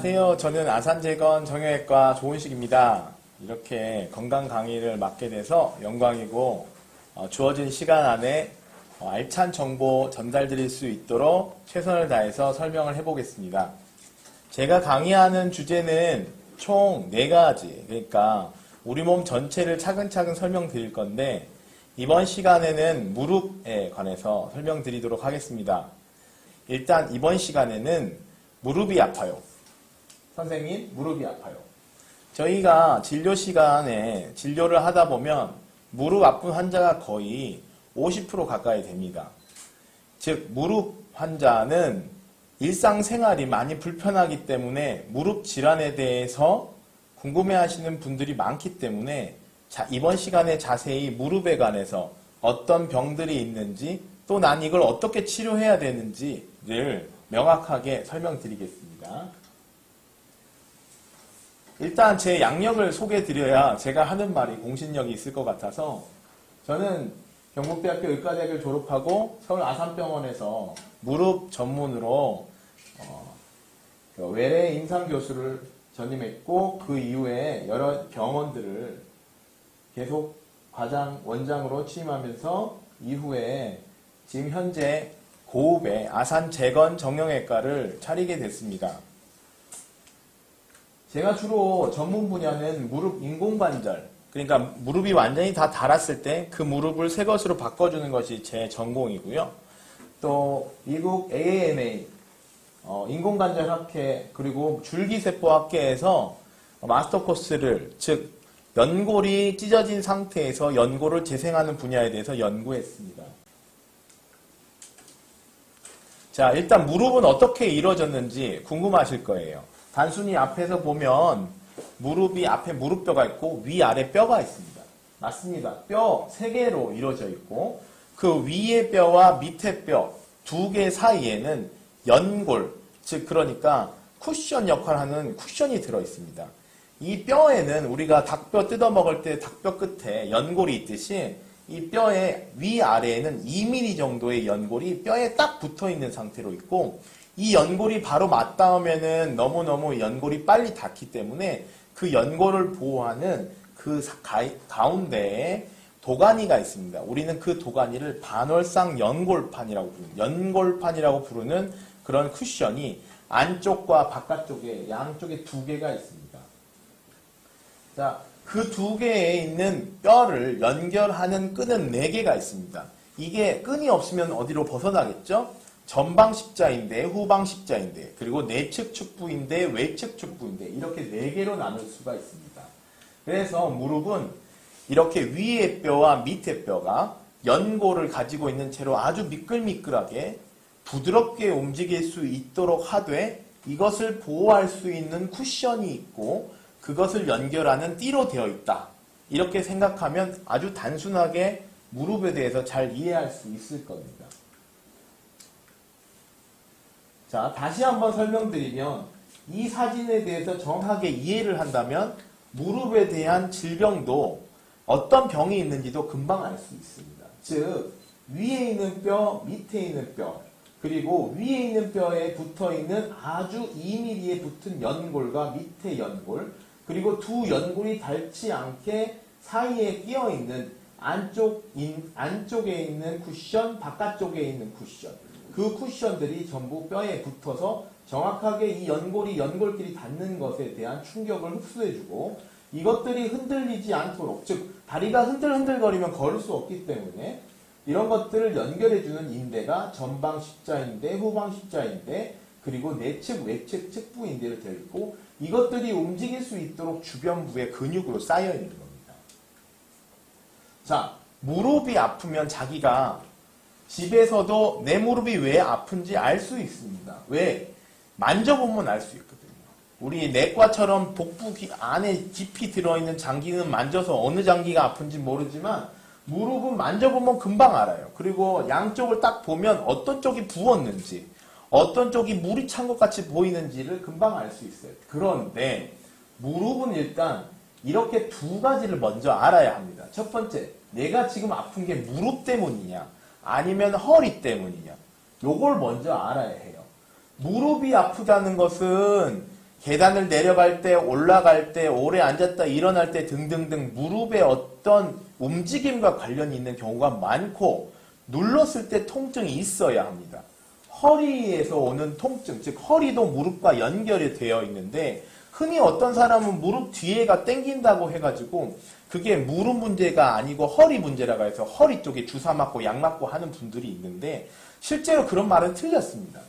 안녕하세요. 저는 아산재건 정형외과 조은식입니다. 이렇게 건강 강의를 맡게 돼서 영광이고 주어진 시간 안에 알찬 정보 전달드릴 수 있도록 최선을 다해서 설명을 해보겠습니다. 제가 강의하는 주제는 총 4가지, 그러니까 우리 몸 전체를 차근차근 설명드릴 건데 이번 시간에는 무릎에 관해서 설명드리도록 하겠습니다. 일단 이번 시간에는 무릎이 아파요. 선생님, 무릎이 아파요. 저희가 진료 시간에 진료를 하다 보면 무릎 아픈 환자가 거의 50% 가까이 됩니다. 즉, 무릎 환자는 일상생활이 많이 불편하기 때문에 무릎 질환에 대해서 궁금해하시는 분들이 많기 때문에 이번 시간에 자세히 무릎에 관해서 어떤 병들이 있는지 또 난 이걸 어떻게 치료해야 되는지를 명확하게 설명드리겠습니다. 일단 제 양력을 소개해드려야 제가 하는 말이 공신력이 있을 것 같아서 저는 경북대학교 의과대학을 졸업하고 서울 아산병원에서 무릎 전문으로 외래 임상교수를 전임했고 그 이후에 여러 병원들을 계속 과장, 원장으로 취임하면서 이후에 지금 현재 고읍의 아산재건 정형외과를 차리게 됐습니다. 제가 주로 전문 분야는 무릎 인공관절, 그러니까 무릎이 완전히 다 닳았을 때 그 무릎을 새 것으로 바꿔주는 것이 제 전공이고요. 또 미국 AAMA 인공관절학회 그리고 줄기세포학회에서 마스터 코스를, 즉 연골이 찢어진 상태에서 연골을 재생하는 분야에 대해서 연구했습니다. 자, 일단 무릎은 어떻게 이루어졌는지 궁금하실 거예요. 단순히 앞에서 보면 무릎이 앞에 무릎뼈가 있고 위아래 뼈가 있습니다. 맞습니다. 뼈 3개로 이루어져 있고 그 위의 뼈와 밑에 뼈 2개 사이에는 연골, 즉 그러니까 쿠션 역할을 하는 쿠션이 들어있습니다. 이 뼈에는 우리가 닭뼈 뜯어 먹을 때 닭뼈 끝에 연골이 있듯이 이 뼈의 위아래에는 2mm 정도의 연골이 뼈에 딱 붙어 있는 상태로 있고 이 연골이 바로 맞닿으면은 너무너무 연골이 빨리 닳기 때문에 그 연골을 보호하는 그 가운데에 도가니가 있습니다. 우리는 그 도가니를 반월상 연골판이라고 부르는 그런 쿠션이 안쪽과 바깥쪽에 양쪽에 2개가 있습니다. 자, 그 2개에 있는 뼈를 연결하는 끈은 4개가 있습니다. 이게 끈이 없으면 어디로 벗어나겠죠? 전방 십자인대, 후방 십자인대, 그리고 내측 축부인대, 외측 축부인대 이렇게 4개로 나눌 수가 있습니다. 그래서 무릎은 이렇게 위의 뼈와 밑의 뼈가 연골을 가지고 있는 채로 아주 미끌미끌하게 부드럽게 움직일 수 있도록 하되 이것을 보호할 수 있는 쿠션이 있고 그것을 연결하는 띠로 되어 있다. 이렇게 생각하면 아주 단순하게 무릎에 대해서 잘 이해할 수 있을 겁니다. 자, 다시 한번 설명드리면 이 사진에 대해서 정확하게 이해를 한다면 무릎에 대한 질병도 어떤 병이 있는지도 금방 알 수 있습니다. 즉, 위에 있는 뼈, 밑에 있는 뼈, 그리고 위에 있는 뼈에 붙어있는 아주 2mm에 붙은 연골과 밑에 연골, 그리고 2 연골이 닳지 않게 사이에 끼어있는 안쪽에 있는 쿠션, 바깥쪽에 있는 쿠션. 그 쿠션들이 전부 뼈에 붙어서 정확하게 이 연골끼리 닿는 것에 대한 충격을 흡수해주고 이것들이 흔들리지 않도록, 즉 다리가 흔들흔들거리면 걸을 수 없기 때문에 이런 것들을 연결해주는 인대가 전방 십자인대, 후방 십자인대, 그리고 내측, 외측, 측부인대로 되어 있고 이것들이 움직일 수 있도록 주변부에 근육으로 쌓여 있는 겁니다. 자, 무릎이 아프면 자기가 집에서도 내 무릎이 왜 아픈지 알 수 있습니다. 왜? 만져보면 알 수 있거든요. 우리 내과처럼 복부 안에 깊이 들어있는 장기는 만져서 어느 장기가 아픈지 모르지만 무릎은 만져보면 금방 알아요. 그리고 양쪽을 딱 보면 어떤 쪽이 부었는지 어떤 쪽이 물이 찬 것 같이 보이는지를 금방 알 수 있어요. 그런데 무릎은 일단 이렇게 2가지를 먼저 알아야 합니다. 첫 번째, 내가 지금 아픈 게 무릎 때문이냐 아니면 허리 때문이냐 요걸 먼저 알아야 해요. 무릎이 아프다는 것은 계단을 내려갈 때, 올라갈 때, 오래 앉았다 일어날 때 등등등 무릎의 어떤 움직임과 관련이 있는 경우가 많고 눌렀을 때 통증이 있어야 합니다. 허리에서 오는 통증, 즉 허리도 무릎과 연결이 되어 있는데 흔히 어떤 사람은 무릎 뒤에가 땡긴다고 해가지고 그게 무릎 문제가 아니고 허리 문제라고 해서 허리 쪽에 주사 맞고 약 맞고 하는 분들이 있는데 실제로 그런 말은 틀렸습니다.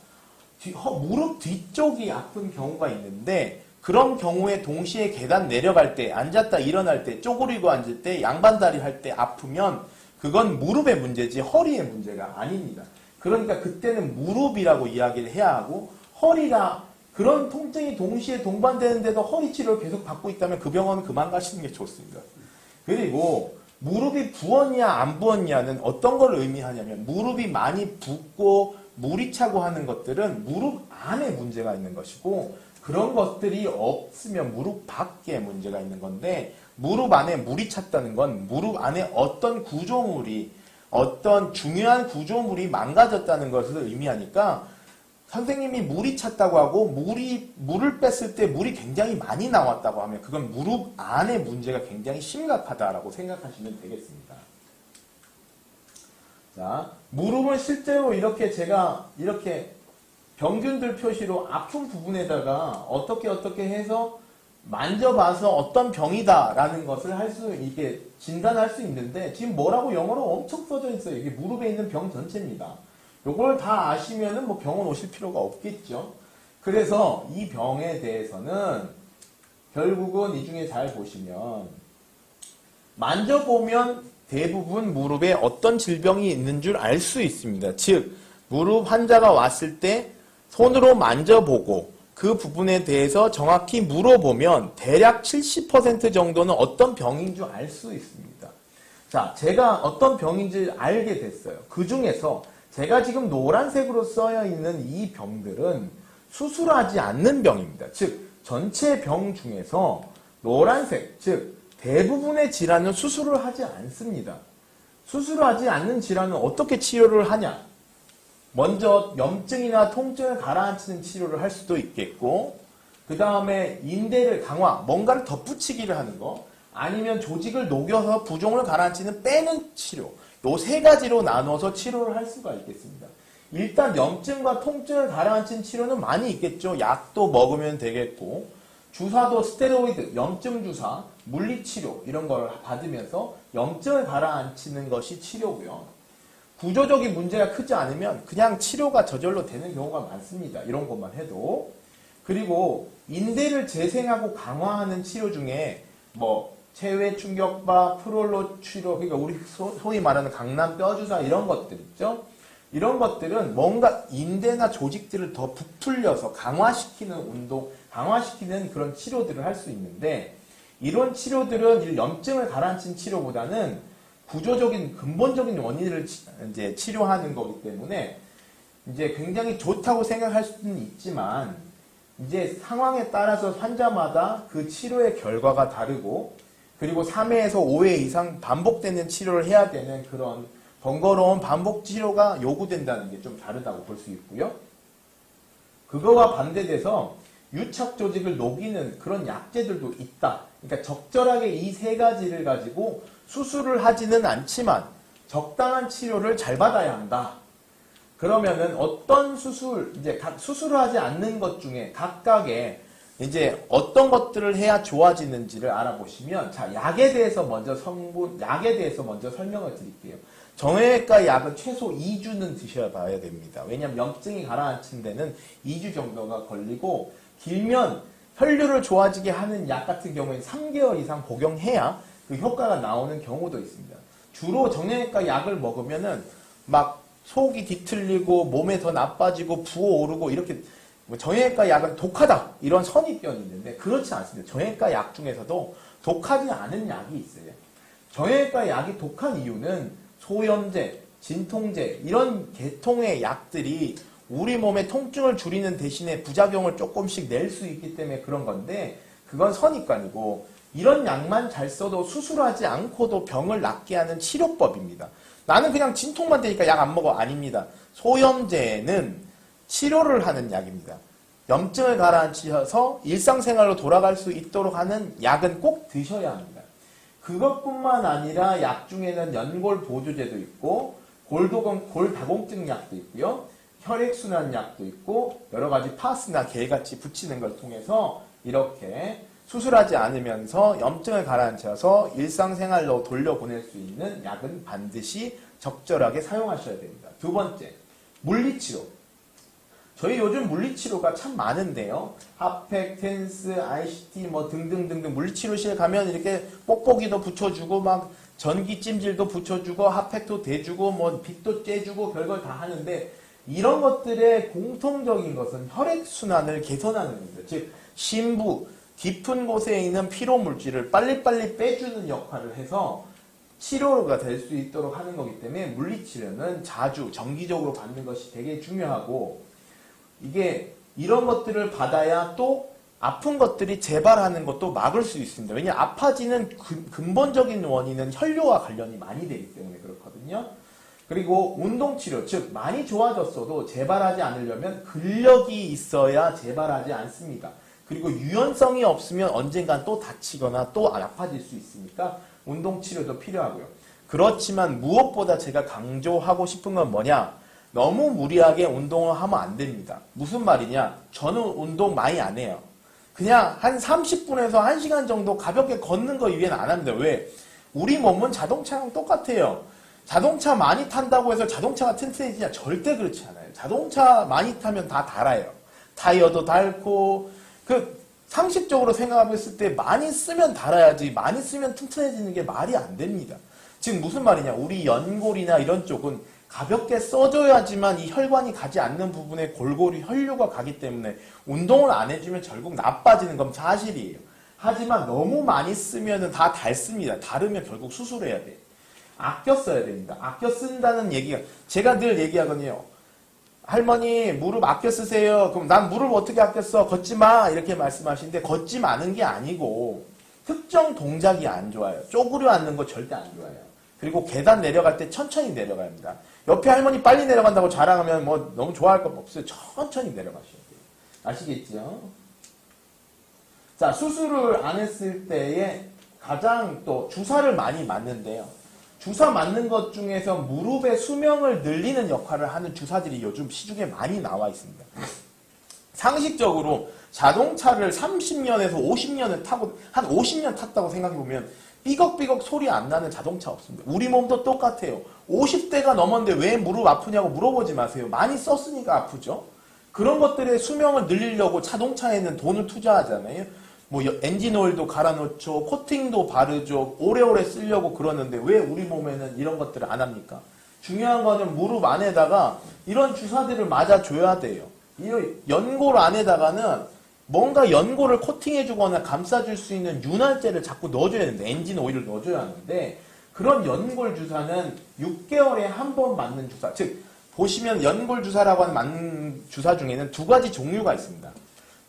무릎 뒤쪽이 아픈 경우가 있는데 그런 경우에 동시에 계단 내려갈 때, 앉았다 일어날 때, 쪼그리고 앉을 때, 양반다리 할 때 아프면 그건 무릎의 문제지 허리의 문제가 아닙니다. 그러니까 그때는 무릎이라고 이야기를 해야 하고 허리라 그런 통증이 동시에 동반되는데도 허리 치료를 계속 받고 있다면 그 병원은 그만 가시는 게 좋습니다. 그리고 무릎이 부었냐 안 부었냐는 어떤 걸 의미하냐면 무릎이 많이 붓고 물이 차고 하는 것들은 무릎 안에 문제가 있는 것이고 그런 것들이 없으면 무릎 밖에 문제가 있는 건데 무릎 안에 물이 찼다는 건 무릎 안에 어떤 구조물이 어떤 중요한 구조물이 망가졌다는 것을 의미하니까 선생님이 물이 찼다고 하고 물을 뺐을 때 물이 굉장히 많이 나왔다고 하면 그건 무릎 안에 문제가 굉장히 심각하다라고 생각하시면 되겠습니다. 자, 무릎은 실제로 이렇게 제가 이렇게 병균들 표시로 아픈 부분에다가 어떻게 해서 만져봐서 어떤 병이다라는 것을 이게 진단할 수 있는데 지금 뭐라고 영어로 엄청 써져 있어요. 이게 무릎에 있는 병 전체입니다. 요걸 다 아시면은 뭐 병원 오실 필요가 없겠죠. 그래서 이 병에 대해서는 결국은 이 중에 잘 보시면 만져보면 대부분 무릎에 어떤 질병이 있는 줄 알 수 있습니다. 즉 무릎 환자가 왔을 때 손으로 만져보고 그 부분에 대해서 정확히 물어보면 대략 70% 정도는 어떤 병인 줄 알 수 있습니다. 자, 제가 어떤 병인지 알게 됐어요. 그 중에서 제가 지금 노란색으로 써여 있는 이 병들은 수술하지 않는 병입니다. 즉 전체 병 중에서 노란색, 즉 대부분의 질환은 수술을 하지 않습니다. 수술을 하지 않는 질환은 어떻게 치료를 하냐? 먼저 염증이나 통증을 가라앉히는 치료를 할 수도 있겠고 그 다음에 인대를 강화, 뭔가를 덧붙이기를 하는 거 아니면 조직을 녹여서 부종을 가라앉히는 빼는 치료 요 세 가지로 나눠서 치료를 할 수가 있겠습니다. 일단 염증과 통증을 가라앉히는 치료는 많이 있겠죠. 약도 먹으면 되겠고 주사도 스테로이드, 염증 주사, 물리치료 이런 걸 받으면서 염증을 가라앉히는 것이 치료고요. 구조적인 문제가 크지 않으면 그냥 치료가 저절로 되는 경우가 많습니다. 이런 것만 해도. 그리고 인대를 재생하고 강화하는 치료 중에 뭐 체외 충격파, 프롤로 치료, 그러니까 우리 소위 말하는 강남 뼈주사 이런 것들 있죠. 이런 것들은 뭔가 인대나 조직들을 더 부풀려서 강화시키는 운동, 강화시키는 그런 치료들을 할 수 있는데 이런 치료들은 염증을 가라앉힌 치료보다는 구조적인 근본적인 원인을 이제 치료하는 거기 때문에 이제 굉장히 좋다고 생각할 수는 있지만 이제 상황에 따라서 환자마다 그 치료의 결과가 다르고 그리고 3회에서 5회 이상 반복되는 치료를 해야 되는 그런 번거로운 반복 치료가 요구된다는 게 좀 다르다고 볼 수 있고요. 그거와 반대돼서 유착 조직을 녹이는 그런 약제들도 있다. 그러니까 적절하게 이 세 가지를 가지고 수술을 하지는 않지만 적당한 치료를 잘 받아야 한다. 그러면은 어떤 이제 수술을 하지 않는 것 중에 각각의 이제 어떤 것들을 해야 좋아지는지를 알아보시면 자, 약에 대해서 먼저 설명을 드릴게요. 정형외과 약은 최소 2주는 드셔야 봐야 됩니다. 왜냐하면 염증이 가라앉힌 데는 2주 정도가 걸리고 길면 혈류를 좋아지게 하는 약 같은 경우에는 3개월 이상 복용해야 그 효과가 나오는 경우도 있습니다. 주로 정형외과 약을 먹으면은 막 속이 뒤틀리고 몸에 더 나빠지고 부어오르고 이렇게 정형외과 약은 독하다 이런 선입견이 있는데 그렇지 않습니다. 정형외과 약 중에서도 독하지 않은 약이 있어요. 정형외과 약이 독한 이유는 소염제, 진통제 이런 계통의 약들이 우리 몸의 통증을 줄이는 대신에 부작용을 조금씩 낼 수 있기 때문에 그런 건데 그건 선입관이고 이런 약만 잘 써도 수술하지 않고도 병을 낫게 하는 치료법입니다. 나는 그냥 진통만 되니까 약 안 먹어. 아닙니다. 소염제는 치료를 하는 약입니다. 염증을 가라앉혀서 일상생활로 돌아갈 수 있도록 하는 약은 꼭 드셔야 합니다. 그것뿐만 아니라 약 중에는 연골 보조제도 있고 골다공증 약도 있고요. 혈액순환 약도 있고 여러 가지 파스나 개같이 붙이는 걸 통해서 이렇게 수술하지 않으면서 염증을 가라앉혀서 일상생활로 돌려보낼 수 있는 약은 반드시 적절하게 사용하셔야 됩니다. 두 번째, 물리치료. 저희 요즘 물리치료가 참 많은데요. 핫팩, 텐스, ICT 뭐 등등등등 물리치료실 가면 이렇게 뽁뽁이도 붙여주고 막 전기 찜질도 붙여주고 핫팩도 대주고 뭐 빗도 째주고 별걸 다 하는데 이런 것들의 공통적인 것은 혈액순환을 개선하는 겁니다. 즉 심부, 깊은 곳에 있는 피로물질을 빨리빨리 빼주는 역할을 해서 치료가 될 수 있도록 하는 거기 때문에 물리치료는 자주 정기적으로 받는 것이 되게 중요하고 이게 이런 것들을 받아야 또 아픈 것들이 재발하는 것도 막을 수 있습니다. 왜냐하면 아파지는 근본적인 원인은 혈뇨와 관련이 많이 되기 때문에 그렇거든요. 그리고 운동치료, 즉 많이 좋아졌어도 재발하지 않으려면 근력이 있어야 재발하지 않습니다. 그리고 유연성이 없으면 언젠간 또 다치거나 또 아파질 수 있으니까 운동치료도 필요하고요. 그렇지만 무엇보다 제가 강조하고 싶은 건 뭐냐? 너무 무리하게 운동을 하면 안 됩니다. 무슨 말이냐? 저는 운동 많이 안 해요. 그냥 한 30분에서 1시간 정도 가볍게 걷는 거 이외에는 안 합니다. 왜? 우리 몸은 자동차랑 똑같아요. 자동차 많이 탄다고 해서 자동차가 튼튼해지냐? 절대 그렇지 않아요. 자동차 많이 타면 다 닳아요. 타이어도 닳고 상식적으로 생각했을 때 많이 쓰면 닳아야지 많이 쓰면 튼튼해지는 게 말이 안 됩니다. 즉 무슨 말이냐? 우리 연골이나 이런 쪽은 가볍게 써줘야지만 이 혈관이 가지 않는 부분에 골고루 혈류가 가기 때문에 운동을 안 해주면 결국 나빠지는 건 사실이에요. 하지만 너무 많이 쓰면 다 닳습니다. 닳으면 결국 수술해야 돼. 아껴 써야 됩니다. 아껴 쓴다는 얘기가 제가 늘 얘기하거든요. 할머니 무릎 아껴 쓰세요. 그럼 난 무릎 어떻게 아껴 써? 걷지 마 이렇게 말씀하시는데 걷지 마는 게 아니고 특정 동작이 안 좋아요. 쪼그려 앉는 거 절대 안 좋아요. 그리고 계단 내려갈 때 천천히 내려가야 합니다. 옆에 할머니 빨리 내려간다고 자랑하면 뭐 너무 좋아할 것 없어요. 천천히 내려가셔야 돼요. 아시겠죠? 자, 수술을 안 했을 때에 가장 또 주사를 많이 맞는데요. 주사 맞는 것 중에서 무릎의 수명을 늘리는 역할을 하는 주사들이 요즘 시중에 많이 나와 있습니다. 상식적으로 자동차를 30년에서 50년을 타고 한 50년 탔다고 생각해보면 삐걱삐걱 소리 안 나는 자동차 없습니다. 우리 몸도 똑같아요. 50대가 넘었는데 왜 무릎 아프냐고 물어보지 마세요. 많이 썼으니까 아프죠. 그런 것들의 수명을 늘리려고 자동차에는 돈을 투자하잖아요. 뭐 엔진 오일도 갈아놓죠. 코팅도 바르죠. 오래오래 쓰려고 그러는데 왜 우리 몸에는 이런 것들을 안 합니까? 중요한 거는 무릎 안에다가 이런 주사들을 맞아줘야 돼요. 이 연골 안에다가는 뭔가 연골을 코팅해주거나 감싸줄 수 있는 윤활제를 자꾸 넣어줘야 되는데 엔진 오일을 넣어줘야 하는데 그런 연골 주사는 6개월에 한 번 맞는 주사. 즉 보시면 연골 주사라고 하는 맞는 주사 중에는 두 가지 종류가 있습니다.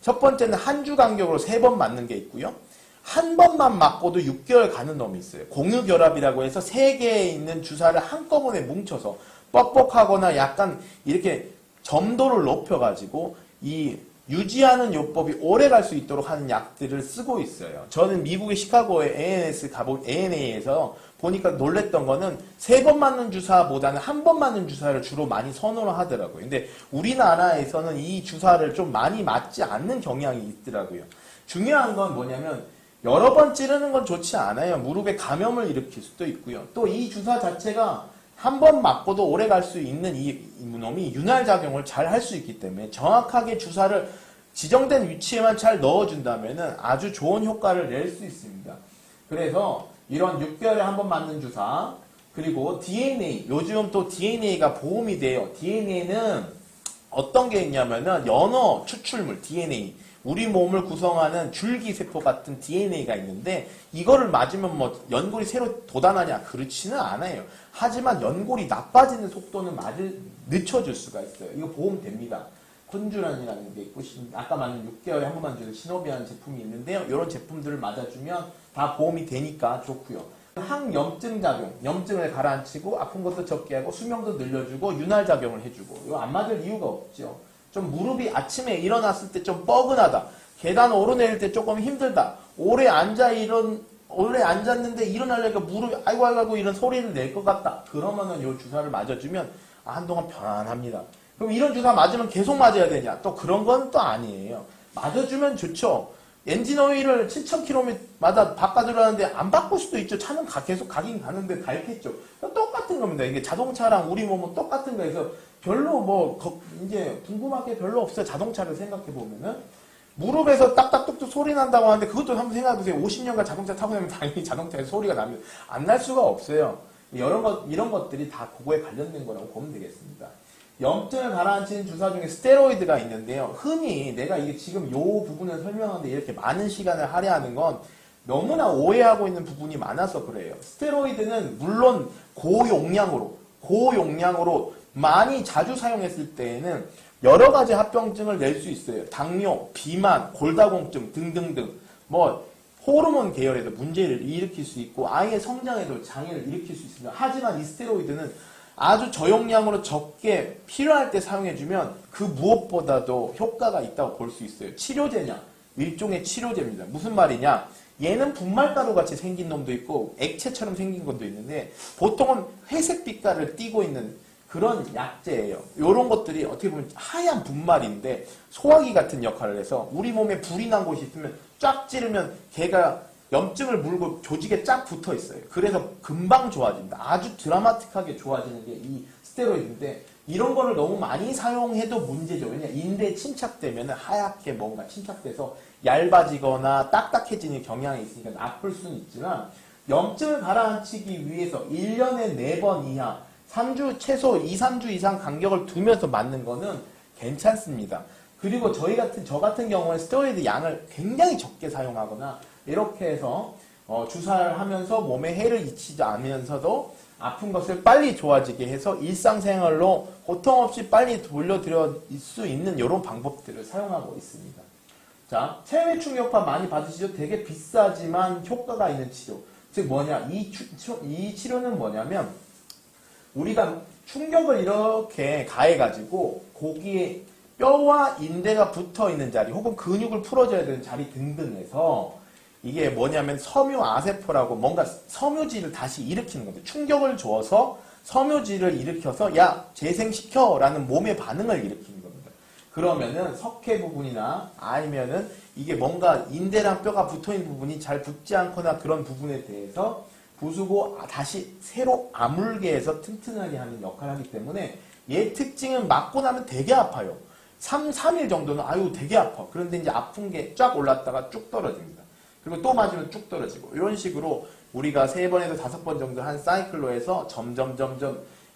첫 번째는 한 주 간격으로 3번 맞는 게 있고요. 한 번만 맞고도 6개월 가는 놈이 있어요. 공유결합이라고 해서 3개에 있는 주사를 한꺼번에 뭉쳐서 뻑뻑하거나 약간 이렇게 점도를 높여가지고 이 유지하는 요법이 오래 갈 수 있도록 하는 약들을 쓰고 있어요. 저는 미국의 시카고의 ANA에서 보니까 놀랬던 거는 3번 맞는 주사보다는 한 번 맞는 주사를 주로 많이 선호를 하더라고요. 근데 우리나라에서는 이 주사를 좀 많이 맞지 않는 경향이 있더라고요. 중요한 건 뭐냐면 여러 번 찌르는 건 좋지 않아요. 무릎에 감염을 일으킬 수도 있고요. 또 이 주사 자체가 한 번 맞고도 오래 갈 수 있는 이 놈이 윤활작용을 잘 할 수 있기 때문에 정확하게 주사를 지정된 위치에만 잘 넣어준다면 아주 좋은 효과를 낼 수 있습니다. 그래서 이런 6개월에 한 번 맞는 주사 그리고 DNA 요즘 또 DNA가 보험이 돼요. DNA는 어떤 게 있냐면은 연어 추출물 DNA 우리 몸을 구성하는 줄기세포 같은 DNA가 있는데 이거를 맞으면 뭐 연골이 새로 돋아나냐 그렇지는 않아요. 하지만 연골이 나빠지는 속도는 늦춰줄 수가 있어요. 이거 보험됩니다. 콘주란이라는 게 있고 아까 말한 6개월에 한 번만 주는 시노비아는 제품이 있는데요. 이런 제품들을 맞아주면 다 보험이 되니까 좋고요. 항염증 작용, 염증을 가라앉히고 아픈 것도 적게 하고 수명도 늘려주고 윤활작용을 해주고 이거 안 맞을 이유가 없죠. 좀 무릎이 아침에 일어났을 때 좀 뻐근하다. 계단 오르내릴 때 조금 힘들다. 오래 앉았는데 일어나려니까 무릎이 아이고 이런 소리를 낼 것 같다. 그러면은 요 주사를 맞아주면 한동안 편안합니다. 그럼 이런 주사 맞으면 계속 맞아야 되냐? 또 그런 건 또 아니에요. 맞아주면 좋죠. 엔진 오일을 7,000km마다 바꿔주려 하는데 안 바꿀 수도 있죠. 차는 계속 가긴 가는데 닳겠죠. 똑같은 겁니다. 이게 자동차랑 우리 몸은 똑같은 거에서 별로 이제 궁금한 게 별로 없어요. 자동차를 생각해 보면은. 무릎에서 딱딱뚝뚝 소리 난다고 하는데 그것도 한번 생각해 보세요. 50년간 자동차 타고 나면 당연히 자동차에서 소리가 나면 안 날 수가 없어요. 이런 것들이 다 그거에 관련된 거라고 보면 되겠습니다. 염증을 가라앉히는 주사 중에 스테로이드가 있는데요. 흔히 내가 이게 지금 요 부분을 설명하는데 이렇게 많은 시간을 할애하는 건 너무나 오해하고 있는 부분이 많아서 그래요. 스테로이드는 물론 고용량으로 많이 자주 사용했을 때에는 여러 가지 합병증을 낼 수 있어요. 당뇨, 비만, 골다공증 등등등 호르몬 계열에도 문제를 일으킬 수 있고 아이의 성장에도 장애를 일으킬 수 있습니다. 하지만 이 스테로이드는 아주 저용량으로 적게 필요할 때 사용해주면 그 무엇보다도 효과가 있다고 볼 수 있어요. 치료제냐? 일종의 치료제입니다. 무슨 말이냐? 얘는 분말가루 같이 생긴 놈도 있고 액체처럼 생긴 것도 있는데 보통은 회색 빛깔을 띠고 있는 그런 약재예요. 이런 것들이 어떻게 보면 하얀 분말인데 소화기 같은 역할을 해서 우리 몸에 불이 난 곳이 있으면 쫙 찌르면 걔가 염증을 물고 조직에 쫙 붙어 있어요. 그래서 금방 좋아진다. 아주 드라마틱하게 좋아지는 게 이 스테로이드인데 이런 거를 너무 많이 사용해도 문제죠. 왜냐 인대에 침착되면 하얗게 뭔가 침착돼서 얇아지거나 딱딱해지는 경향이 있으니까 나쁠 수는 있지만 염증을 가라앉히기 위해서 1년에 4번 이하 3주 최소 2, 3주 이상 간격을 두면서 맞는 거는 괜찮습니다. 그리고 저 같은 경우는 스테로이드 양을 굉장히 적게 사용하거나 이렇게 해서 주사를 하면서 몸에 해를 끼치지 않으면서도 아픈 것을 빨리 좋아지게 해서 일상생활로 고통 없이 빨리 돌려드릴 수 있는 이런 방법들을 사용하고 있습니다. 자, 체외 충격파 많이 받으시죠? 되게 비싸지만 효과가 있는 치료. 즉 뭐냐? 이 치료는 뭐냐면 우리가 충격을 이렇게 가해가지고 거기에 뼈와 인대가 붙어있는 자리 혹은 근육을 풀어줘야 되는 자리 등등에서 이게 뭐냐면 섬유아세포라고 뭔가 섬유질을 다시 일으키는 건데 충격을 줘서 섬유질을 일으켜서 야 재생시켜 라는 몸의 반응을 일으키는 겁니다. 그러면은 석회 부분이나 아니면은 이게 뭔가 인대랑 뼈가 붙어있는 부분이 잘 붙지 않거나 그런 부분에 대해서 부수고 다시 새로 아물게 해서 튼튼하게 하는 역할을 하기 때문에 얘 특징은 맞고 나면 되게 아파요. 3일 정도는 아유 되게 아파. 그런데 이제 아픈 게 쫙 올랐다가 쭉 떨어집니다. 그리고 또 맞으면 쭉 떨어지고 이런 식으로 우리가 3번에서 5번 정도 한 사이클로 해서 점점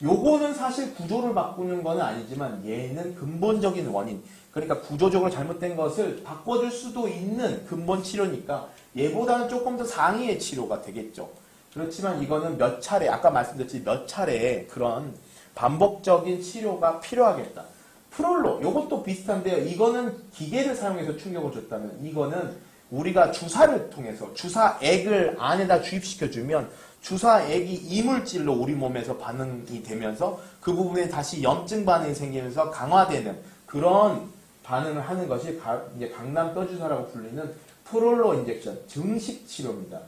요거는 사실 구조를 바꾸는 건 아니지만 얘는 근본적인 원인 그러니까 구조적으로 잘못된 것을 바꿔줄 수도 있는 근본 치료니까 얘보다는 조금 더 상위의 치료가 되겠죠. 그렇지만 이거는 몇 차례 아까 말씀드렸듯이 몇 차례의 그런 반복적인 치료가 필요하겠다. 프롤로 요것도 비슷한데요. 이거는 기계를 사용해서 충격을 줬다면 이거는 우리가 주사를 통해서 주사액을 안에다 주입시켜주면 주사액이 이물질로 우리 몸에서 반응이 되면서 그 부분에 다시 염증 반응이 생기면서 강화되는 그런 반응을 하는 것이 이제 강남뼈주사라고 불리는 프롤로 인젝션, 증식 치료입니다.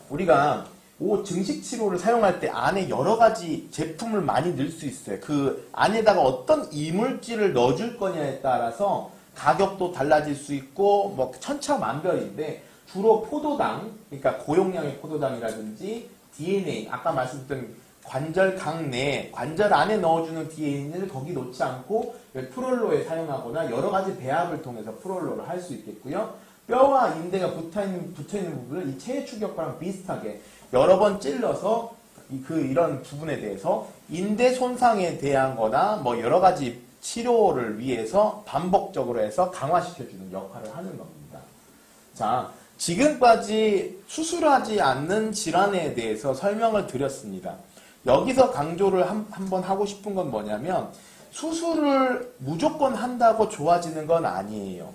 우리가 증식 치료를 사용할 때 안에 여러 가지 제품을 많이 넣을 수 있어요. 그 안에다가 어떤 이물질을 넣어줄 거냐에 따라서 가격도 달라질 수 있고 천차만별인데 주로 포도당, 그러니까 고용량의 포도당이라든지 DNA, 아까 말씀드렸던 관절강 내에 관절 안에 넣어주는 DNA를 거기 놓지 않고 프롤로에 사용하거나 여러 가지 배합을 통해서 프롤로를 할 수 있겠고요. 뼈와 인대가 붙어있는 부분을 이 체외 충격파랑 비슷하게 여러 번 찔러서 이런 부분에 대해서 인대 손상에 대한 거나 여러 가지 치료를 위해서 반복적으로 해서 강화시켜주는 역할을 하는 겁니다. 자, 지금까지 수술하지 않는 질환에 대해서 설명을 드렸습니다. 여기서 강조를 한번 하고 싶은 건 뭐냐면 수술을 무조건 한다고 좋아지는 건 아니에요.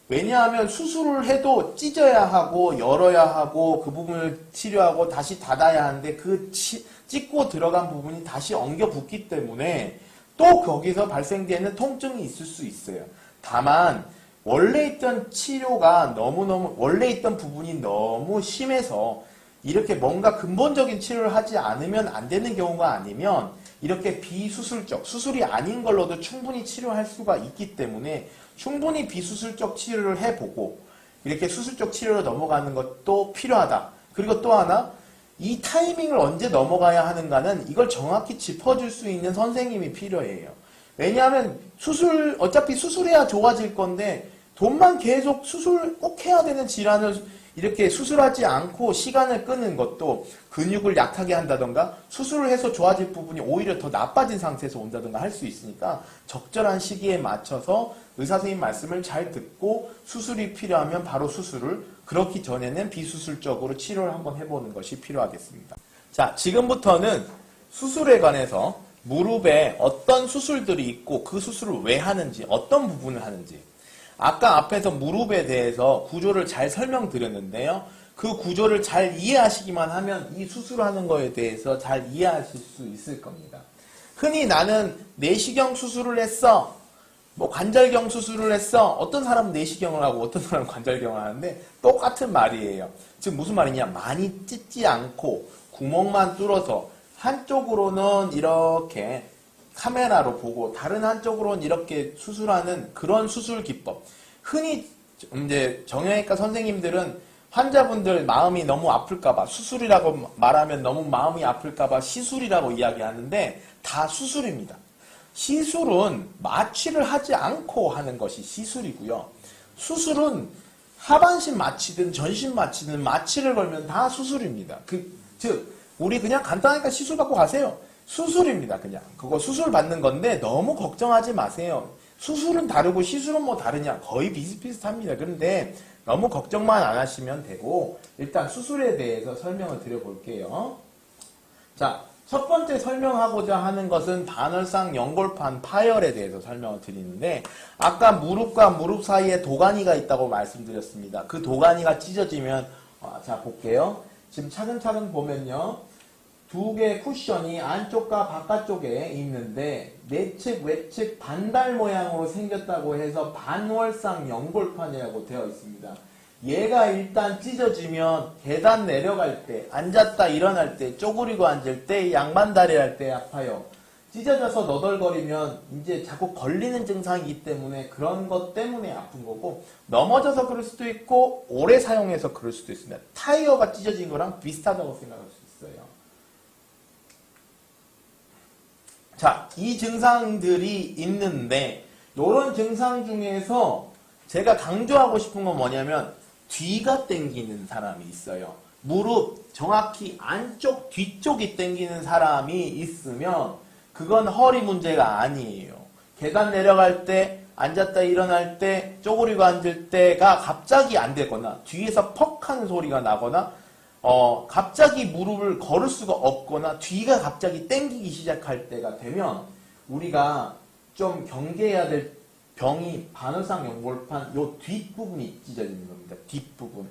왜냐하면 수술을 해도 찢어야 하고 열어야 하고 그 부분을 치료하고 다시 닫아야 하는데 그 찢고 들어간 부분이 다시 엉겨 붙기 때문에 또 거기서 발생되는 통증이 있을 수 있어요. 다만 원래 있던 치료가 원래 있던 부분이 너무 심해서 이렇게 뭔가 근본적인 치료를 하지 않으면 안 되는 경우가 아니면 이렇게 비수술적, 수술이 아닌 걸로도 충분히 치료할 수가 있기 때문에 충분히 비수술적 치료를 해보고 이렇게 수술적 치료로 넘어가는 것도 필요하다. 그리고 또 하나, 이 타이밍을 언제 넘어가야 하는가는 이걸 정확히 짚어줄 수 있는 선생님이 필요해요. 왜냐하면 어차피 수술해야 좋아질 건데 돈만 계속 수술 꼭 해야 되는 질환을 이렇게 수술하지 않고 시간을 끄는 것도 근육을 약하게 한다던가 수술을 해서 좋아질 부분이 오히려 더 나빠진 상태에서 온다던가 할 수 있으니까 적절한 시기에 맞춰서 의사 선생님 말씀을 잘 듣고 수술이 필요하면 바로 수술을, 그렇기 전에는 비수술적으로 치료를 한번 해보는 것이 필요하겠습니다. 자, 지금부터는 수술에 관해서 무릎에 어떤 수술들이 있고 그 수술을 왜 하는지, 어떤 부분을 하는지, 아까 앞에서 무릎에 대해서 구조를 잘 설명드렸는데요. 그 구조를 잘 이해하시기만 하면 이 수술하는 거에 대해서 잘 이해하실 수 있을 겁니다. 흔히 나는 내시경 수술을 했어, 뭐 관절경 수술을 했어. 어떤 사람은 내시경을 하고 어떤 사람은 관절경을 하는데 똑같은 말이에요. 즉 무슨 말이냐, 많이 찢지 않고 구멍만 뚫어서 한쪽으로는 이렇게 카메라로 보고 다른 한쪽으로는 이렇게 수술하는 그런 수술 기법. 흔히 이제 정형외과 선생님들은 환자분들 마음이 너무 아플까봐, 수술이라고 말하면 너무 마음이 아플까봐 시술이라고 이야기하는데 다 수술입니다. 시술은 마취를 하지 않고 하는 것이 시술이고요. 수술은 하반신 마취든 전신 마취든 마취를 걸면 다 수술입니다. 즉 우리 그냥 간단하니까 시술 받고 가세요. 수술입니다. 그냥 그거 수술 받는 건데 너무 걱정하지 마세요. 수술은 다르고 시술은 뭐 다르냐, 거의 비슷비슷합니다. 그런데 너무 걱정만 안 하시면 되고, 일단 수술에 대해서 설명을 드려볼게요. 자, 첫 번째 설명하고자 하는 것은 반월상 연골판 파열에 대해서 설명을 드리는데, 아까 무릎과 무릎 사이에 도가니가 있다고 말씀드렸습니다. 그 도가니가 찢어지면, 자 볼게요. 지금 차근차근 보면요, 두 개의 쿠션이 안쪽과 바깥쪽에 있는데 내측 외측 반달 모양으로 생겼다고 해서 반월상 연골판이라고 되어 있습니다. 얘가 일단 찢어지면 계단 내려갈 때, 앉았다 일어날 때, 쪼그리고 앉을 때, 양반다리 할 때 아파요. 찢어져서 너덜거리면 이제 자꾸 걸리는 증상이기 때문에 그런 것 때문에 아픈 거고, 넘어져서 그럴 수도 있고 오래 사용해서 그럴 수도 있습니다. 타이어가 찢어진 거랑 비슷하다고 생각할 수 있어요. 자, 이 증상들이 있는데 이런 증상 중에서 제가 강조하고 싶은 건 뭐냐면 뒤가 땡기는 사람이 있어요. 무릎 정확히 안쪽 뒤쪽이 땡기는 사람이 있으면 그건 허리 문제가 아니에요. 계단 내려갈 때, 앉았다 일어날 때, 쪼그리고 앉을 때가 갑자기 안 되거나 뒤에서 퍽 하는 소리가 나거나 갑자기 무릎을 걸을 수가 없거나 뒤가 갑자기 땡기기 시작할 때가 되면 우리가 좀 경계해야 될 병이 반월상 연골판 요 뒷부분이 찢어지는 겁니다. 뒷부분.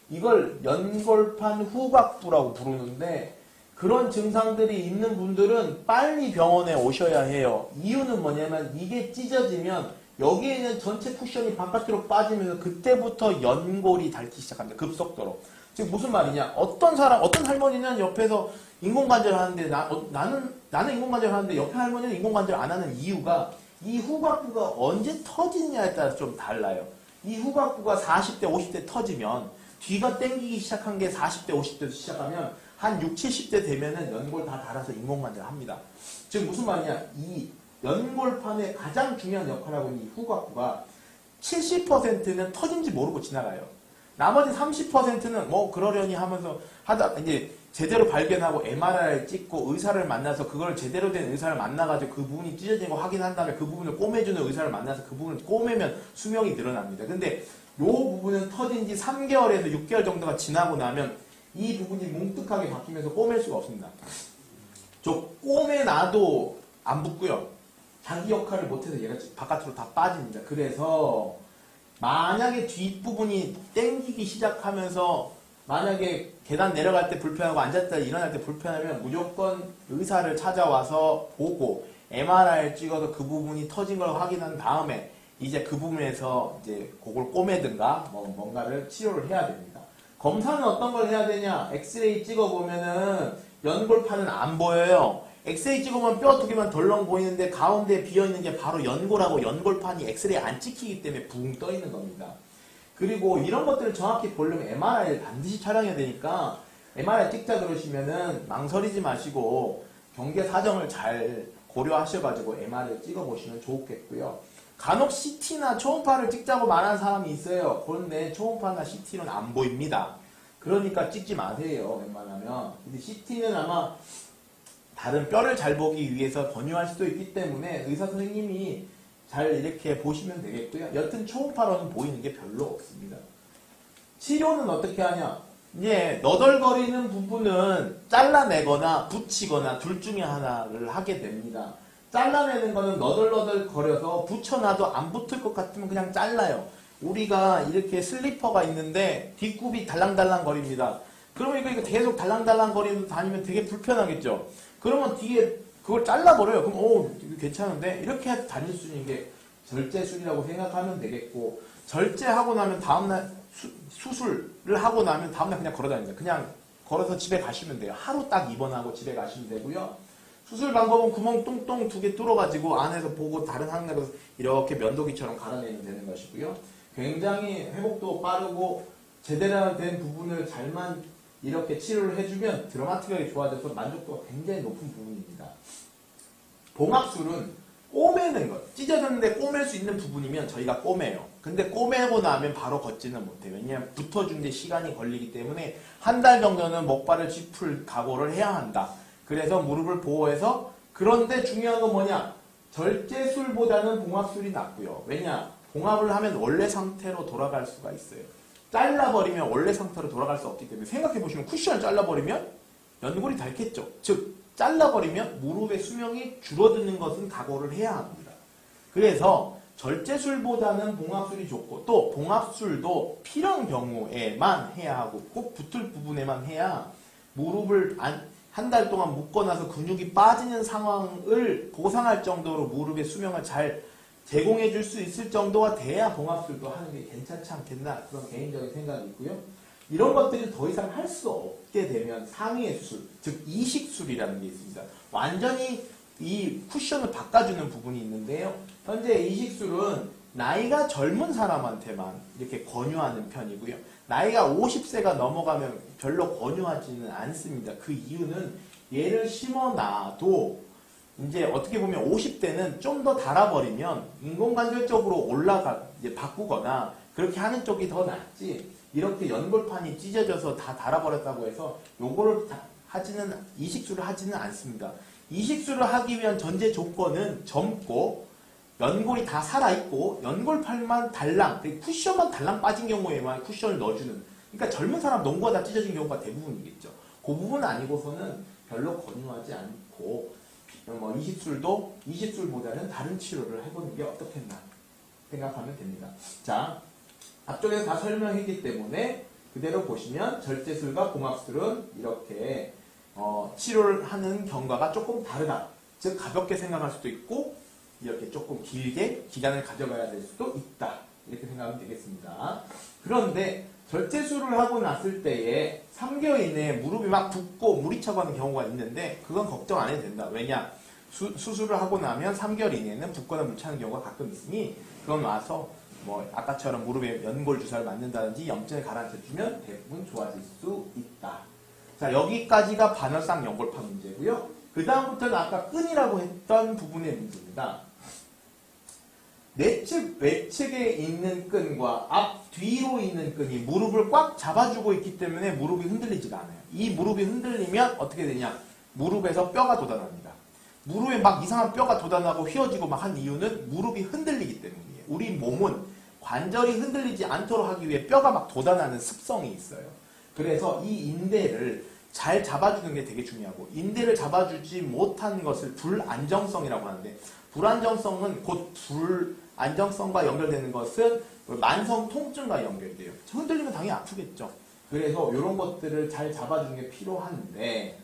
이걸 연골판 후각부라고 부르는데, 그런 증상들이 있는 분들은 빨리 병원에 오셔야 해요. 이유는 뭐냐면 이게 찢어지면 여기에 있는 전체 쿠션이 바깥으로 빠지면서 그때부터 연골이 닳기 시작합니다. 급속도로. 즉 무슨 말이냐, 어떤 할머니는 옆에서 인공관절 하는데 나는 인공관절 하는데 옆에 할머니는 인공관절 안 하는 이유가 이 후각부가 언제 터지느냐에 따라서 좀 달라요. 이 후각부가 40대 50대 터지면 뒤가 땡기기 시작한 게 40대 50대에서 시작하면 한 60, 70대 되면은 연골 다 닳아서 인공관절 합니다. 즉 무슨 말이냐, 이 연골판의 가장 중요한 역할을 하고 있는 이 후각부가 70%는 터진지 모르고 지나가요. 나머지 30%는 뭐 그러려니 하면서 하다 이제 제대로 발견하고 MRI를 찍고 의사를 만나서 그걸 제대로 된 의사를 만나가지고 그 부분이 찢어진 거 확인한 다음에 그 부분을 꼬매주는 의사를 만나서 그 부분을 꼬매면 수명이 늘어납니다. 근데 요 부분은 터진 지 3개월에서 6개월 정도가 지나고 나면 이 부분이 뭉툭하게 바뀌면서 꼬맬 수가 없습니다. 저 꼬매놔도 안 붙고요. 자기 역할을 못해서 얘가 바깥으로 다 빠집니다. 그래서 만약에 뒷부분이 땡기기 시작하면서 만약에 계단 내려갈 때 불편하고 앉았다 일어날 때 불편하면 무조건 의사를 찾아와서 보고 MRI를 찍어서 그 부분이 터진 걸 확인한 다음에 이제 그 부분에서 이제 그걸 꼬매든가 뭔가를 치료를 해야 됩니다. 검사는 어떤 걸 해야 되냐? 엑스레이 찍어보면은 연골판은 안 보여요. 엑스레이 찍으면 뼈 두 개만 덜렁 보이는데 가운데 비어있는 게 바로 연골하고 연골판이 엑스레이 안 찍히기 때문에 붕 떠 있는 겁니다. 그리고 이런 것들을 정확히 보려면 MRI를 반드시 촬영해야 되니까 MRI 찍자 그러시면은 망설이지 마시고 경계 사정을 잘 고려하셔가지고 MRI를 찍어보시면 좋겠고요. 간혹 CT나 초음파를 찍자고 말하는 사람이 있어요. 그런데 초음파나 CT는 안 보입니다. 그러니까 찍지 마세요. 웬만하면. 근데 CT는 아마 다른 뼈를 잘 보기 위해서 권유할 수도 있기 때문에 의사 선생님이 잘 이렇게 보시면 되겠고요. 여튼 초음파로는 보이는 게 별로 없습니다. 치료는 어떻게 하냐? 이제 너덜거리는 부분은 잘라내거나 붙이거나 둘 중에 하나를 하게 됩니다. 잘라내는 거는 너덜너덜 거려서 붙여놔도 안 붙을 것 같으면 그냥 잘라요. 우리가 이렇게 슬리퍼가 있는데 뒷굽이 달랑달랑 거립니다. 그러면 이거 계속 달랑달랑 거리면서 다니면 되게 불편하겠죠. 그러면 뒤에 그걸 잘라버려요. 그럼 이거 괜찮은데? 이렇게 해서 다닐 수 있는 게 절제술이라고 생각하면 되겠고, 절제하고 나면 다음날 수술을 하고 나면 다음날 그냥 걸어다닙니다. 그냥 걸어서 집에 가시면 돼요. 하루 딱 입원하고 집에 가시면 되고요. 수술 방법은 구멍 뚱뚱 2개 뚫어가지고 안에서 보고 다른 항내로 이렇게 면도기처럼 갈아내면 되는 것이고요. 굉장히 회복도 빠르고 제대로 된 부분을 잘만 이렇게 치료를 해주면 드라마틱하게 좋아져서 만족도가 굉장히 높은 부분입니다. 봉합술은 꼬매는 것, 찢어졌는데 꼬맬 수 있는 부분이면 저희가 꼬매요. 근데 꼬매고 나면 바로 걷지는 못해요. 왜냐하면 붙어주는데 시간이 걸리기 때문에 한 달 정도는 목발을 짚을 각오를 해야 한다. 그래서 무릎을 보호해서, 그런데 중요한 건 뭐냐? 절제술보다는 봉합술이 낫고요. 왜냐? 봉합을 하면 원래 상태로 돌아갈 수가 있어요. 잘라버리면 원래 상태로 돌아갈 수 없기 때문에, 생각해보시면 쿠션을 잘라버리면 연골이 닳겠죠. 즉 잘라버리면 무릎의 수명이 줄어드는 것은 각오를 해야 합니다. 그래서 절제술보다는 봉합술이 좋고, 또 봉합술도 필요한 경우에만 해야 하고 꼭 붙을 부분에만 해야 무릎을 한 달 동안 묶어놔서 근육이 빠지는 상황을 보상할 정도로 무릎의 수명을 잘 제공해 줄 수 있을 정도가 돼야 봉합술도 하는 게 괜찮지 않겠나, 그런 개인적인 생각이 있고요. 이런 것들이 더 이상 할 수 없게 되면 상위의 수술, 즉 이식술이라는 게 있습니다. 완전히 이 쿠션을 바꿔주는 부분이 있는데요. 현재 이식술은 나이가 젊은 사람한테만 이렇게 권유하는 편이고요. 나이가 50세가 넘어가면 별로 권유하지는 않습니다. 그 이유는 얘를 심어놔도 이제 어떻게 보면 50대는 좀 더 달아버리면 인공관절적으로 이제 바꾸거나 그렇게 하는 쪽이 더 낫지, 이렇게 연골판이 찢어져서 다 달아버렸다고 해서 요거를 이식술을 하지는 않습니다. 이식술을 하기 위한 전제 조건은 젊고 연골이 다 살아있고 연골판만 달랑, 쿠션만 달랑 빠진 경우에만 쿠션을 넣어주는, 그러니까 젊은 사람 농구가 다 찢어진 경우가 대부분이겠죠. 그 부분 아니고서는 별로 권유하지 않고, 이식술보다는 다른 치료를 해보는 게 어떻겠나 생각하면 됩니다. 자, 앞쪽에서 다 설명했기 때문에 그대로 보시면 절제술과 봉합술은 이렇게 치료를 하는 경과가 조금 다르다. 즉 가볍게 생각할 수도 있고 이렇게 조금 길게 기간을 가져가야 될 수도 있다. 이렇게 생각하면 되겠습니다. 그런데 절제술을 하고 났을 때에 3개월 이내에 무릎이 막 붓고 물이 차고 하는 경우가 있는데 그건 걱정 안 해도 된다. 왜냐? 수술을 하고 나면 3개월 이내에는 붓거나 물 차는 경우가 가끔 있으니 그건 와서 아까처럼 무릎에 연골 주사를 맞는다든지 염증을 가라앉혀주면 대부분 좋아질 수 있다. 자, 여기까지가 반월상 연골판 문제고요. 그 다음부터는 아까 끈이라고 했던 부분의 문제입니다. 내측 외측에 있는 끈과 앞 뒤로 있는 끈이 무릎을 꽉 잡아주고 있기 때문에 무릎이 흔들리지가 않아요. 이 무릎이 흔들리면 어떻게 되냐? 무릎에서 뼈가 돋아납니다. 무릎에 막 이상한 뼈가 돋아나고 휘어지고 막 한 이유는 무릎이 흔들리기 때문이에요. 우리 몸은 관절이 흔들리지 않도록 하기 위해 뼈가 막 돋아나는 습성이 있어요. 그래서 이 인대를 잘 잡아주는 게 되게 중요하고, 인대를 잡아주지 못한 것을 불안정성이라고 하는데, 불안정성은 곧 불안정성과 연결되는 것은 만성 통증과 연결돼요. 흔들리면 당연히 아프겠죠. 그래서 이런 것들을 잘 잡아주는 게 필요한데,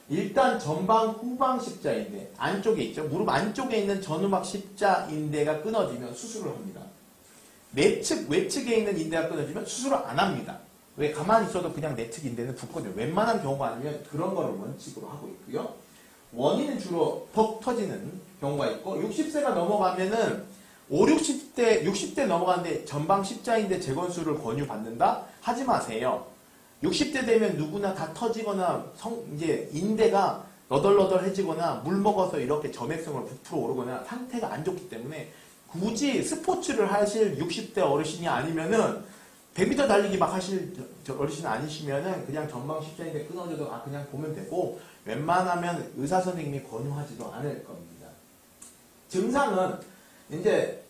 일단 전방 후방 십자인대 안쪽에 있죠. 무릎 안쪽에 있는 전후막 십자인대가 끊어지면 수술을 합니다. 내측 외측에 있는 인대가 끊어지면 수술을 안 합니다. 왜? 가만히 있어도 그냥 내측 인대는 붙거든요. 웬만한 경우가 아니면 그런 거를 원칙으로 하고 있고요. 원인은 주로 퍽 터지는 경우가 있고 60세가 넘어가면은 60대 넘어가는데 전방 십자인대 재건수를 권유받는다? 하지 마세요. 60대 되면 누구나 다 터지거나 이제 인대가 너덜너덜해지거나 물 먹어서 이렇게 점액성을 부풀어 오르거나 상태가 안 좋기 때문에 굳이 스포츠를 하실 60대 어르신이 아니면은 100m 달리기 막 하실 어르신 아니시면은 그냥 전방 십자인대 끊어져도 그냥 보면 되고 웬만하면 의사 선생님이 권유하지도 않을 겁니다. 증상은 이제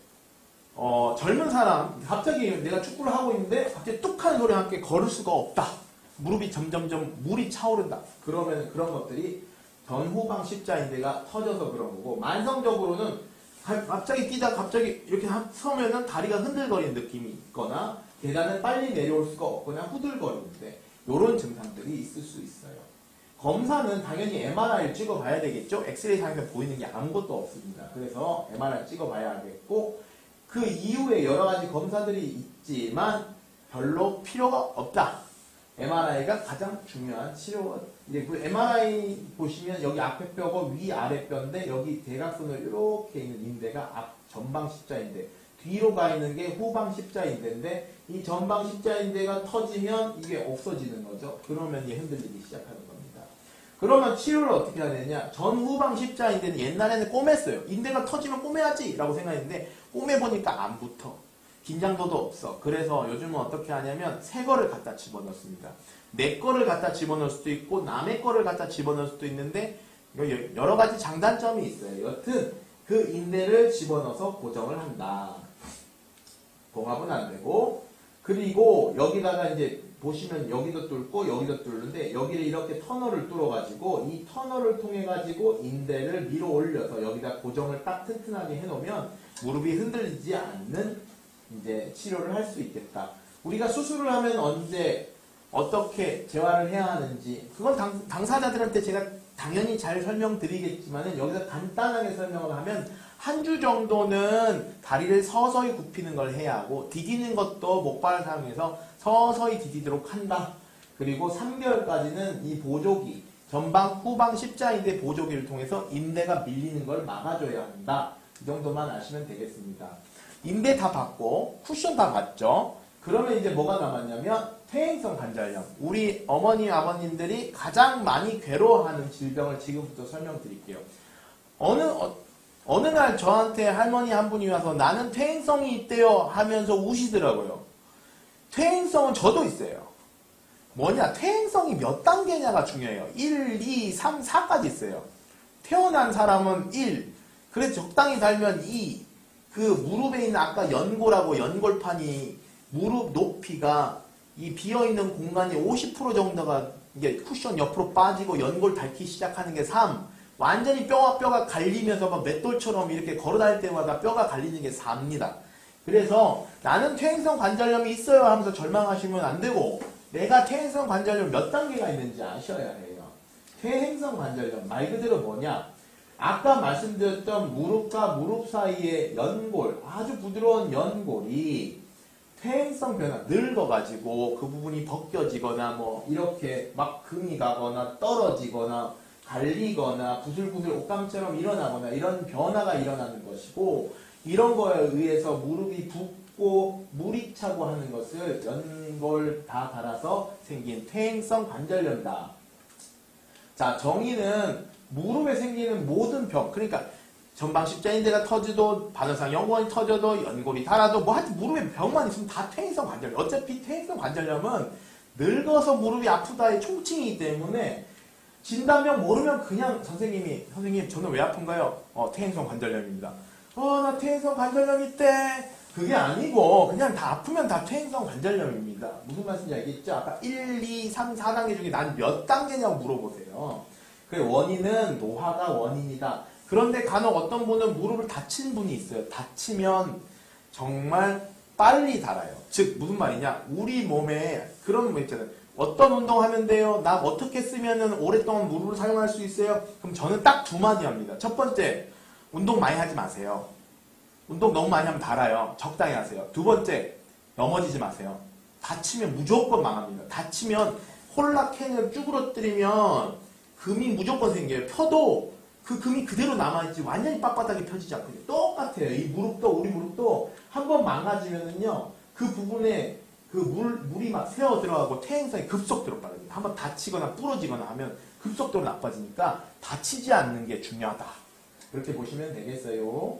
젊은 사람 갑자기 내가 축구를 하고 있는데 갑자기 뚝 하는 소리와 함께 걸을 수가 없다. 무릎이 점점점 물이 차오른다. 그러면 그런 것들이 전후방 십자인대가 터져서 그런 거고 만성적으로는 갑자기 뛰다 갑자기 이렇게 서면은 다리가 흔들거리는 느낌이 있거나 계단을 빨리 내려올 수가 없거나 후들거리는데 이런 증상들이 있을 수 있어요. 검사는 당연히 MRI를 찍어봐야 되겠죠. 엑스레이 상에서 보이는 게 아무것도 없습니다. 그래서 MRI 찍어봐야겠고 그 이후에 여러 가지 검사들이 있지만 별로 필요가 없다. MRI가 가장 중요한 치료. 이제 그 MRI 보시면 여기 앞에 뼈고 위 아래 뼈인데 여기 대각선으로 이렇게 있는 인대가 앞 전방 십자인대, 뒤로 가 있는 게 후방 십자인대인데 이 전방 십자인대가 터지면 이게 없어지는 거죠. 그러면 이 흔들리기 시작하는 겁니다. 그러면 치료를 어떻게 해야 되냐? 전후방 십자인대는 옛날에는 꼬맸어요. 인대가 터지면 꼬매야지 라고 생각했는데 꼬매보니까 안 붙어. 긴장도도 없어. 그래서 요즘은 어떻게 하냐면 새 거를 갖다 집어넣습니다. 내 거를 갖다 집어넣을 수도 있고 남의 거를 갖다 집어넣을 수도 있는데 여러 가지 장단점이 있어요. 여튼 그 인대를 집어넣어서 고정을 한다. 봉합은 안 되고 그리고 여기다가 이제 보시면 여기도 뚫고 여기도 뚫는데 여기를 이렇게 터널을 뚫어가지고 이 터널을 통해가지고 인대를 밀어 올려서 여기다 고정을 딱 튼튼하게 해놓으면 무릎이 흔들리지 않는 이제 치료를 할 수 있겠다. 우리가 수술을 하면 언제 어떻게 재활을 해야 하는지 그건 당사자들한테 제가 당연히 잘 설명드리겠지만은 여기서 간단하게 설명을 하면 한 주 정도는 다리를 서서히 굽히는 걸 해야 하고 디디는 것도 목발을 사용해서 서서히 디디도록 한다. 그리고 3개월까지는 이 보조기 전방 후방 십자인대 보조기를 통해서 인대가 밀리는 걸 막아줘야 한다. 이 정도만 아시면 되겠습니다. 인대 다 받고 쿠션 다 받죠. 그러면 이제 뭐가 남았냐면 퇴행성 관절염. 우리 어머니 아버님들이 가장 많이 괴로워하는 질병을 지금부터 설명드릴게요. 어느 날 저한테 할머니 한 분이 와서 나는 퇴행성이 있대요 하면서 우시더라고요. 퇴행성은 저도 있어요. 뭐냐? 퇴행성이 몇 단계냐가 중요해요. 1, 2, 3, 4까지 있어요. 태어난 사람은 1, 그래서 적당히 달면 2, 그 무릎에 있는 아까 연골하고 연골판이 무릎 높이가 이 비어있는 공간이 50% 정도가 이게 쿠션 옆으로 빠지고 연골 닳기 시작하는 게 3, 완전히 뼈와 뼈가 갈리면서 막 맷돌처럼 이렇게 걸어 다닐 때마다 뼈가 갈리는 게 4입니다. 그래서 나는 퇴행성 관절염이 있어요 하면서 절망하시면 안 되고 내가 퇴행성 관절염 몇 단계가 있는지 아셔야 해요. 퇴행성 관절염 말 그대로 뭐냐? 아까 말씀드렸던 무릎과 무릎 사이의 연골, 아주 부드러운 연골이 퇴행성 변화, 늙어가지고 그 부분이 벗겨지거나 뭐 이렇게 막 금이 가거나 떨어지거나 갈리거나 부슬부슬 옷감처럼 일어나거나 이런 변화가 일어나는 것이고 이런 거에 의해서 무릎이 붓고 물이 차고 하는 것을 연골 다 달아서 생긴 퇴행성 관절염이다. 자, 정의는 무릎에 생기는 모든 병, 그러니까 전방 십자인대가 터져도 바늘상 연골이 터져도 연골이 닳아도 뭐 하여튼 무릎에 병만 있으면 다 퇴행성 관절염. 어차피 퇴행성 관절염은 늙어서 무릎이 아프다의 총칭이기 때문에 진단명 모르면 그냥 선생님 저는 왜 아픈가요? 퇴행성 관절염입니다. 나 퇴행성 관절염 있대. 그게 아니고 그냥 다 아프면 다 퇴행성 관절염입니다. 무슨 말씀인지 알겠죠? 아까 1, 2, 3, 4단계 중에 난 몇 단계냐고 물어보세요. 그 원인은 노화가 원인이다. 그런데 간혹 어떤 분은 무릎을 다친 분이 있어요. 다치면 정말 빨리 닳아요. 즉 무슨 말이냐? 우리 몸에 그런 거 있잖아요. 어떤 운동 하면 돼요? 나 어떻게 쓰면은 오랫동안 무릎을 사용할 수 있어요? 그럼 저는 딱 두 마디 합니다. 첫 번째, 운동 많이 하지 마세요. 운동 너무 많이 하면 달아요. 적당히 하세요. 두 번째, 넘어지지 마세요. 다치면 무조건 망합니다. 다치면 홀라캔을 쭈그러뜨리면 금이 무조건 생겨요. 펴도 그 금이 그대로 남아있지 완전히 빳빳하게 펴지지 않거든요. 똑같아요. 이 무릎도 우리 무릎도 한번 망가지면은요 그 부분에 그 물이 막 새어 들어가고 퇴행성이 급속도로 빠릅니다. 한번 다치거나 부러지거나 하면 급속도로 나빠지니까 다치지 않는 게 중요하다. 그렇게 보시면 되겠어요.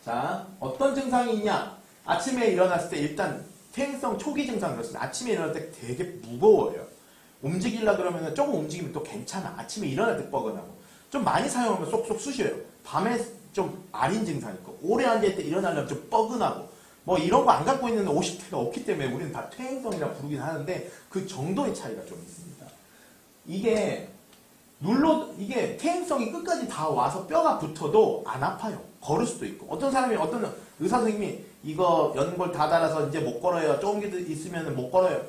자, 어떤 증상이 있냐? 아침에 일어났을 때 일단 퇴행성 초기 증상 그렇습니다. 아침에 일어날 때 되게 무거워요. 움직이려 그러면 조금 움직이면 또 괜찮아. 아침에 일어날 때 뻐근하고 좀 많이 사용하면 쏙쏙 쑤셔요. 밤에 좀 아린 증상 있고 오래 앉을 때 일어나려면 좀 뻐근하고 뭐 이런 거 안 갖고 있는 50대가 없기 때문에 우리는 다 퇴행성이라 부르긴 하는데 그 정도의 차이가 좀 있습니다. 이게 퇴행성이 끝까지 다 와서 뼈가 붙어도 안 아파요. 걸을 수도 있고 어떤 사람이 어떤 의사 선생님이 이거 연골 다 닳아서 이제 못 걸어요. 조금 있으면 못 걸어요.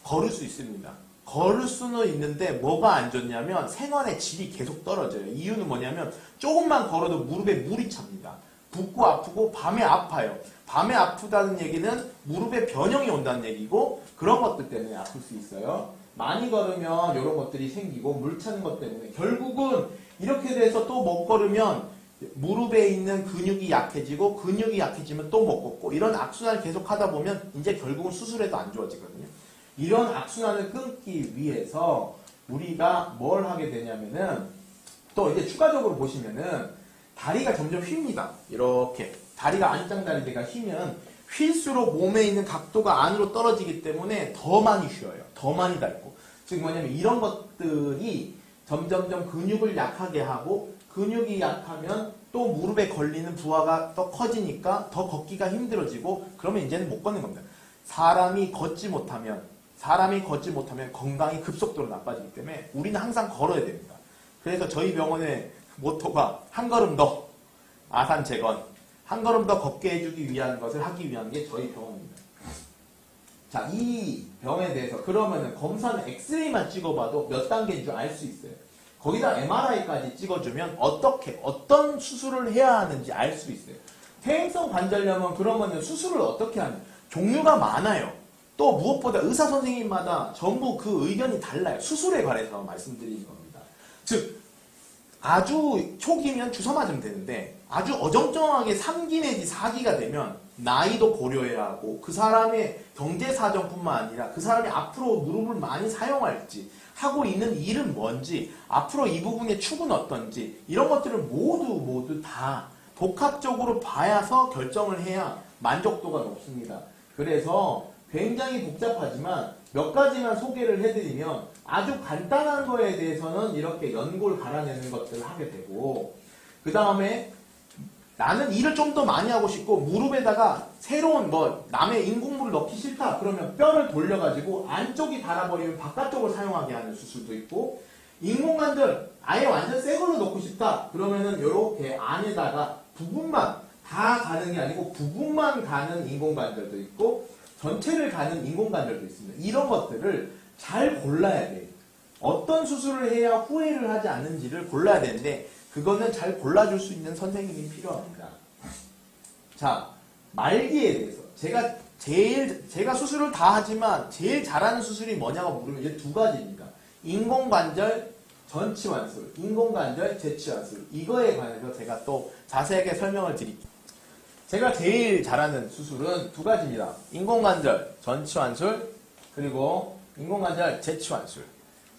걸을 수 있습니다. 걸을 수는 있는데 뭐가 안 좋냐면 생활의 질이 계속 떨어져요. 이유는 뭐냐면 조금만 걸어도 무릎에 물이 찹니다. 붓고 아프고 밤에 아파요. 밤에 아프다는 얘기는 무릎에 변형이 온다는 얘기고 그런 것들 때문에 아플 수 있어요. 많이 걸으면 이런 것들이 생기고 물 차는 것 때문에 결국은 이렇게 돼서 또 못 걸으면 무릎에 있는 근육이 약해지고 근육이 약해지면 또 못 걷고 이런 악순환을 계속 하다 보면 이제 결국은 수술해도 안 좋아지거든요. 이런 악순환을 끊기 위해서 우리가 뭘 하게 되냐면은 또 이제 추가적으로 보시면은 다리가 점점 휩니다. 이렇게 다리가 안짱다리가 휘면 휠수록 몸에 있는 각도가 안으로 떨어지기 때문에 더 많이 휘어요. 더 많이 닳고 즉 뭐냐면 이런 것들이 점점점 근육을 약하게 하고 근육이 약하면 또 무릎에 걸리는 부하가 더 커지니까 더 걷기가 힘들어지고 그러면 이제는 못 걷는 겁니다. 사람이 걷지 못하면 건강이 급속도로 나빠지기 때문에 우리는 항상 걸어야 됩니다. 그래서 저희 병원의 모토가 한 걸음 더 아산재건 한 걸음 더 걷게 해주기 위한 것을 하기 위한 게 저희 병원입니다. 자, 이 병에 대해서 그러면은 검사는 엑스레이만 찍어봐도 몇 단계인 줄 알 수 있어요. 거기다 MRI까지 찍어주면 어떤 수술을 해야 하는지 알 수 있어요. 퇴행성 관절염은 그러면은 수술을 어떻게 하냐? 종류가 많아요. 또 무엇보다 의사 선생님마다 전부 그 의견이 달라요. 수술에 관해서 말씀드리는 겁니다. 즉 아주 초기면 주사 맞으면 되는데 아주 어정쩡하게 3기 내지 4기가 되면 나이도 고려해야 하고 그 사람의 경제 사정뿐만 아니라 그 사람이 앞으로 무릎을 많이 사용할지 하고 있는 일은 뭔지 앞으로 이 부분의 축은 어떤지 이런 것들을 모두 다 복합적으로 봐야서 결정을 해야 만족도가 높습니다. 그래서 굉장히 복잡하지만 몇 가지만 소개를 해드리면 아주 간단한 거에 대해서는 이렇게 연골 갈아내는 것들을 하게 되고 그 다음에 나는 일을 좀 더 많이 하고 싶고 무릎에다가 새로운 남의 인공물을 넣기 싫다 그러면 뼈를 돌려가지고 안쪽이 닳아버리면 바깥쪽을 사용하게 하는 수술도 있고 인공관절 아예 완전 새 걸로 넣고 싶다 그러면은 이렇게 안에다가 부분만 다 가는 게 아니고 부분만 가는 인공관절도 있고 전체를 가는 인공관절도 있습니다. 이런 것들을 잘 골라야 돼요. 어떤 수술을 해야 후회를 하지 않는지를 골라야 되는데 그거는 잘 골라줄 수 있는 선생님이 필요합니다. 자, 말기에 대해서 제가 수술을 다 하지만 제일 잘하는 수술이 뭐냐고 물으면 이제 두 가지입니다. 인공관절 전치환술, 인공관절 재치환술 이거에 관해서 제가 또 자세하게 설명을 드릴게요. 제가 제일 잘하는 수술은 두 가지입니다. 인공관절 전치환술 그리고 인공관절 재치환술.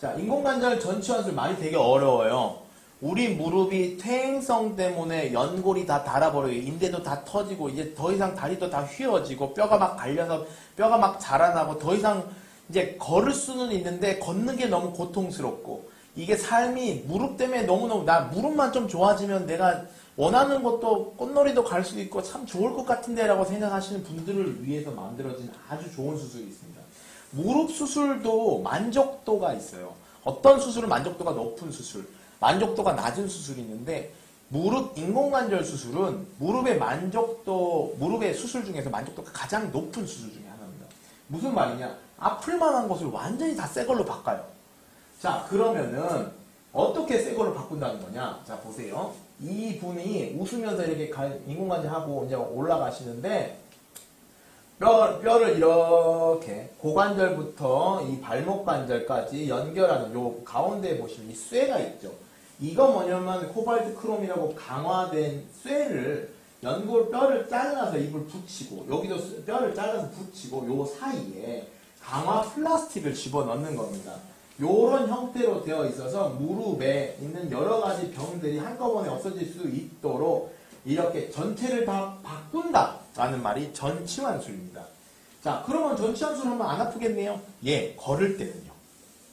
자, 인공관절 전치환술 말이 되게 어려워요. 우리 무릎이 퇴행성 때문에 연골이 다 닳아버리고 인대도 다 터지고 이제 더 이상 다리도 다 휘어지고 뼈가 막 갈려서 뼈가 막 자라나고 더 이상 이제 걸을 수는 있는데 걷는 게 너무 고통스럽고 이게 삶이 무릎 때문에 너무너무 나 무릎만 좀 좋아지면 내가 원하는 것도 꽃놀이도 갈 수 있고 참 좋을 것 같은데 라고 생각하시는 분들을 위해서 만들어진 아주 좋은 수술이 있습니다. 무릎 수술도 만족도가 있어요. 어떤 수술은 만족도가 높은 수술 만족도가 낮은 수술이 있는데 무릎 인공관절 수술은 무릎의 수술 중에서 만족도가 가장 높은 수술 중에 하나입니다. 무슨 말이냐? 아플 만한 것을 완전히 다 새 걸로 바꿔요. 자, 그러면은 어떻게 새 걸로 바꾼다는 거냐? 자, 보세요. 이 분이 웃으면서 이렇게 인공관절하고 이제 올라가시는데 뼈를 이렇게 고관절부터 이 발목 관절까지 연결하는 요 가운데에 보시면 이 쇠가 있죠. 이거 뭐냐면 코발트 크롬이라고 강화된 쇠를 연골 뼈를 잘라서 입을 붙이고 여기도 뼈를 잘라서 붙이고 요 사이에 강화 플라스틱을 집어넣는 겁니다. 요런 형태로 되어 있어서 무릎에 있는 여러 가지 병들이 한꺼번에 없어질 수 있도록 이렇게 전체를 다 바꾼다라는 말이 전치환술입니다. 자, 그러면 전치환술 하면 안 아프겠네요? 예, 걸을 때는요.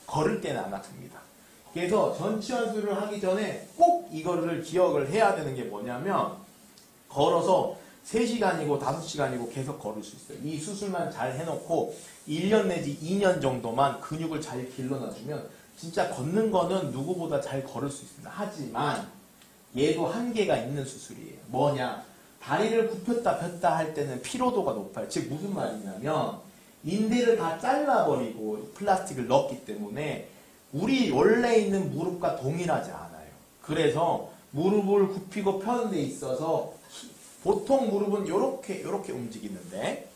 걸을 때는 안 아픕니다. 그래서 전치환술을 하기 전에 꼭 이거를 기억을 해야 되는 게 뭐냐면 걸어서 3시간이고 5시간이고 계속 걸을 수 있어요. 이 수술만 잘 해놓고 1년 내지 2년 정도만 근육을 잘 길러놔주면 진짜 걷는 거는 누구보다 잘 걸을 수 있습니다. 하지만 얘도 한계가 있는 수술이에요. 뭐냐? 다리를 굽혔다 폈다 할 때는 피로도가 높아요. 즉 무슨 말이냐면 인대를 다 잘라버리고 플라스틱을 넣었기 때문에 우리 원래 있는 무릎과 동일하지 않아요. 그래서 무릎을 굽히고 펴는 데 있어서 보통 무릎은 요렇게 움직이는데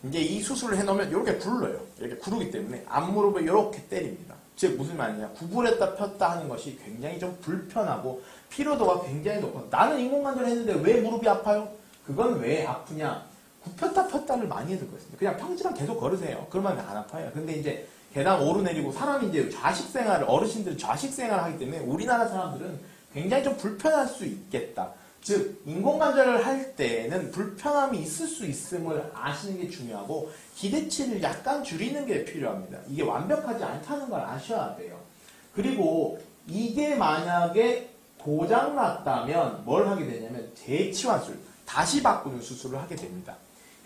이제 이 수술을 해놓으면 이렇게 굴러요. 이렇게 구르기 때문에 앞무릎을 이렇게 때립니다. 즉 무슨 말이냐? 구부렸다 폈다 하는 것이 굉장히 좀 불편하고 피로도가 굉장히 높아요. 나는 인공관절 했는데 왜 무릎이 아파요? 그건 왜 아프냐? 굽혔다 폈다를 많이 해서 그렇습니다. 그냥 평지만 계속 걸으세요. 그러면 안 아파요. 근데 이제 계단 오르내리고 사람이 이제 좌식 생활을 어르신들은 좌식 생활을 하기 때문에 우리나라 사람들은 굉장히 좀 불편할 수 있겠다. 즉 인공관절을 할 때는 불편함이 있을 수 있음을 아시는 게 중요하고 기대치를 약간 줄이는 게 필요합니다. 이게 완벽하지 않다는 걸 아셔야 돼요. 그리고 이게 만약에 고장났다면 뭘 하게 되냐면 재치환술, 다시 바꾸는 수술을 하게 됩니다.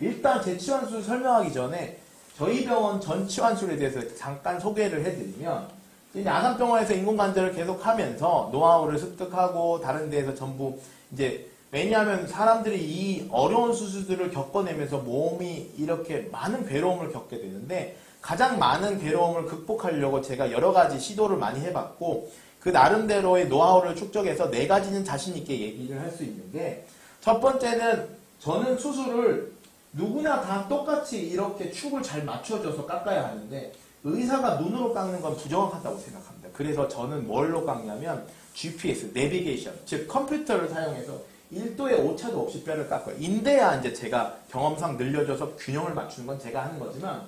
일단 재치환술 설명하기 전에 저희 병원 전치환술에 대해서 잠깐 소개를 해드리면 이제 아산병원에서 인공관절을 계속 하면서 노하우를 습득하고 다른 데에서 전부 이제 왜냐하면 사람들이 이 어려운 수술들을 겪어내면서 몸이 이렇게 많은 괴로움을 겪게 되는데 가장 많은 괴로움을 극복하려고 제가 여러 가지 시도를 많이 해봤고 그 나름대로의 노하우를 축적해서 4가지는 자신 있게 얘기를 할 수 있는 게 첫 번째는 저는 수술을 누구나 다 똑같이 이렇게 축을 잘 맞춰줘서 깎아야 하는데 의사가 눈으로 깎는 건 부정확하다고 생각합니다. 그래서 저는 뭘로 깎냐면 GPS, 내비게이션, 즉 컴퓨터를 사용해서 1도의 오차도 없이 뼈를 깎아요. 인대야 이제 제가 경험상 늘려줘서 균형을 맞추는 건 제가 하는 거지만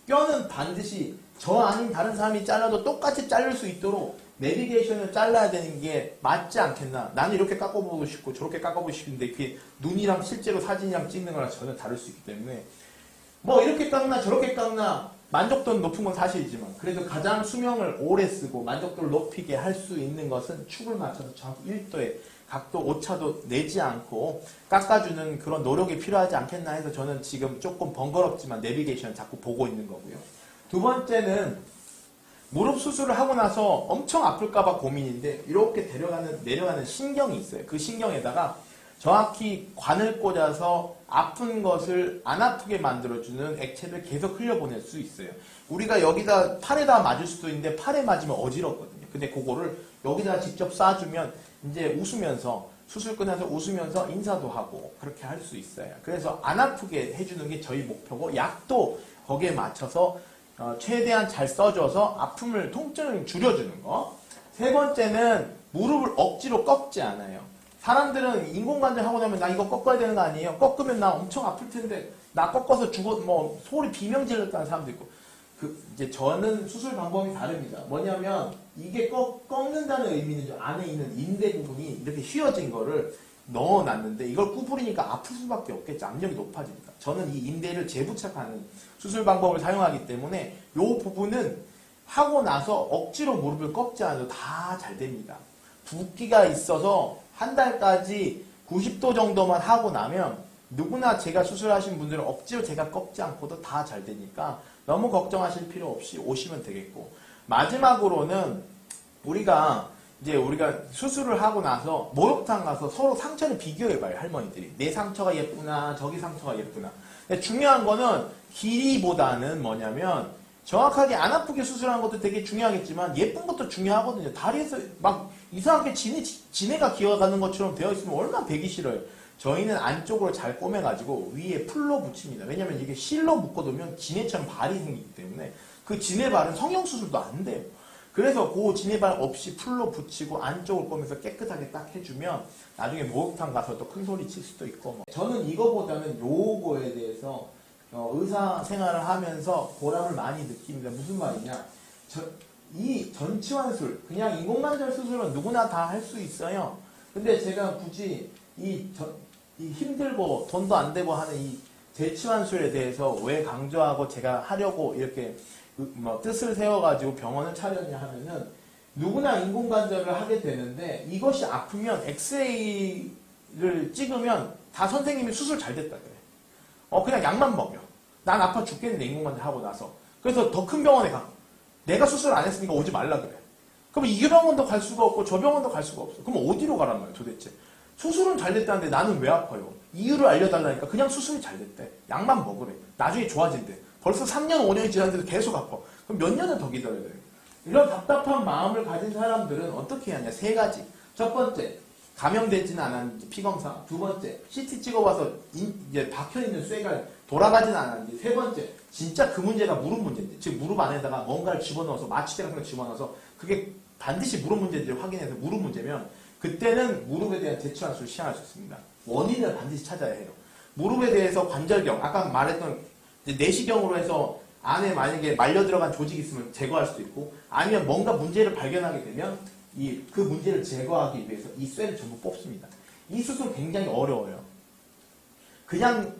뼈는 반드시 저 아닌 다른 사람이 잘라도 똑같이 자를 수 있도록 내비게이션을 잘라야 되는 게 맞지 않겠나. 나는 이렇게 깎아보고 싶고 저렇게 깎아보고 싶은데 그게 눈이랑 실제로 사진이랑 찍는 거랑 전혀 다를 수 있기 때문에 뭐 이렇게 깎나 저렇게 깎나 만족도는 높은 건 사실이지만 그래도 가장 수명을 오래 쓰고 만족도를 높이게 할 수 있는 것은 축을 맞춰서 정확히 1도의 각도 오차도 내지 않고 깎아주는 그런 노력이 필요하지 않겠나 해서 저는 지금 조금 번거롭지만 내비게이션을 자꾸 보고 있는 거고요. 두 번째는 무릎 수술을 하고 나서 엄청 아플까봐 고민인데 이렇게 내려가는 신경이 있어요. 그 신경에다가 정확히 관을 꽂아서 아픈 것을 안 아프게 만들어주는 액체를 계속 흘려보낼 수 있어요. 우리가 여기다 팔에다 맞을 수도 있는데 팔에 맞으면 어지럽거든요. 근데 그거를 여기다 직접 쏴주면 이제 웃으면서 수술 끝나서 웃으면서 인사도 하고 그렇게 할 수 있어요. 그래서 안 아프게 해주는 게 저희 목표고 약도 거기에 맞춰서 최대한 잘 써줘서 아픔을 통증을 줄여주는 거. 세 번째는 무릎을 억지로 꺾지 않아요. 사람들은 인공관절 하고 나면 나 이거 꺾어야 되는 거 아니에요? 꺾으면 나 엄청 아플 텐데 나 꺾어서 죽어 뭐 소리 비명 질렀다는 사람도 있고 이제 저는 수술 방법이 다릅니다. 뭐냐면 이게 꺾는다는 의미는 저 안에 있는 인대 부분이 이렇게 휘어진 거를 넣어놨는데 이걸 구부리니까 아플 수밖에 없겠죠. 압력이 높아집니다. 저는 이 인대를 재부착하는 수술 방법을 사용하기 때문에 이 부분은 하고 나서 억지로 무릎을 꺾지 않아도 다 잘 됩니다. 붓기가 있어서 한 달까지 90도 정도만 하고 나면 누구나 제가 수술하신 분들은 억지로 제가 꺾지 않고도 다 잘 되니까 너무 걱정하실 필요 없이 오시면 되겠고 마지막으로는 우리가 수술을 하고 나서 목욕탕 가서 서로 상처를 비교해봐요. 할머니들이 내 상처가 예쁘나 저기 상처가 예쁘나. 근데 중요한 거는 길이보다는 뭐냐면 정확하게 안 아프게 수술하는 것도 되게 중요하겠지만 예쁜 것도 중요하거든요. 다리에서 막 이상하게 지네가 기어가는 것처럼 되어 있으면 얼마나 배기 싫어요. 저희는 안쪽으로 잘 꼬매가지고 위에 풀로 붙입니다. 왜냐면 이게 실로 묶어두면 지네처럼 발이 생기기 때문에 그 지네발은 성형수술도 안 돼요. 그래서 그 지네발 없이 풀로 붙이고 안쪽을 꼬매서 깨끗하게 딱 해주면 나중에 목욕탕 가서 또 큰 소리 칠 수도 있고 뭐. 저는 이거보다는 요거에 대해서 의사 생활을 하면서 보람을 많이 느낍니다. 무슨 말이냐? 이 전치환술, 그냥 인공관절 수술은 누구나 다 할 수 있어요. 근데 제가 굳이 이 힘들고 돈도 안 되고 하는 이 대치환술에 대해서 왜 강조하고 제가 하려고 이렇게 뜻을 세워가지고 병원을 차렸냐 하면은 누구나 인공관절을 하게 되는데 이것이 아프면 엑스레이를 찍으면 다 선생님이 수술 잘 됐다 그래. 그냥 약만 먹여. 난 아파 죽겠는데 인공관절 하고 나서. 그래서 더 큰 병원에 가. 내가 수술 안 했으니까 오지 말라 그래. 그럼 이 병원도 갈 수가 없고 저 병원도 갈 수가 없어. 그럼 어디로 가란 말이야 도대체. 수술은 잘 됐다는데 나는 왜 아파요? 이유를 알려달라니까 그냥 수술이 잘 됐대. 약만 먹으래. 나중에 좋아진대. 벌써 3년 5년이 지났는데도 계속 아파. 그럼 몇 년을 더 기다려야 돼. 이런 답답한 마음을 가진 사람들은 어떻게 하냐. 세 가지. 첫 번째, 감염되지는 않았는지 피검사. 두 번째, CT 찍어봐서 이제 박혀있는 쇠가 돌아가지는 않았는지. 세 번째, 진짜 그 문제가 무릎 문제인지. 즉 무릎 안에다가 뭔가를 집어넣어서 마취대 같은 걸 집어넣어서 그게 반드시 무릎 문제인지를 확인해서 무릎 문제면 그때는 무릎에 대한 대처환술을 시행할 수 있습니다. 원인을 반드시 찾아야 해요. 무릎에 대해서 관절경, 아까 말했던 내시경으로 해서 안에 만약에 말려 들어간 조직이 있으면 제거할 수도 있고 아니면 뭔가 문제를 발견하게 되면 그 문제를 제거하기 위해서 이 쇠를 전부 뽑습니다. 이 수술은 굉장히 어려워요. 그냥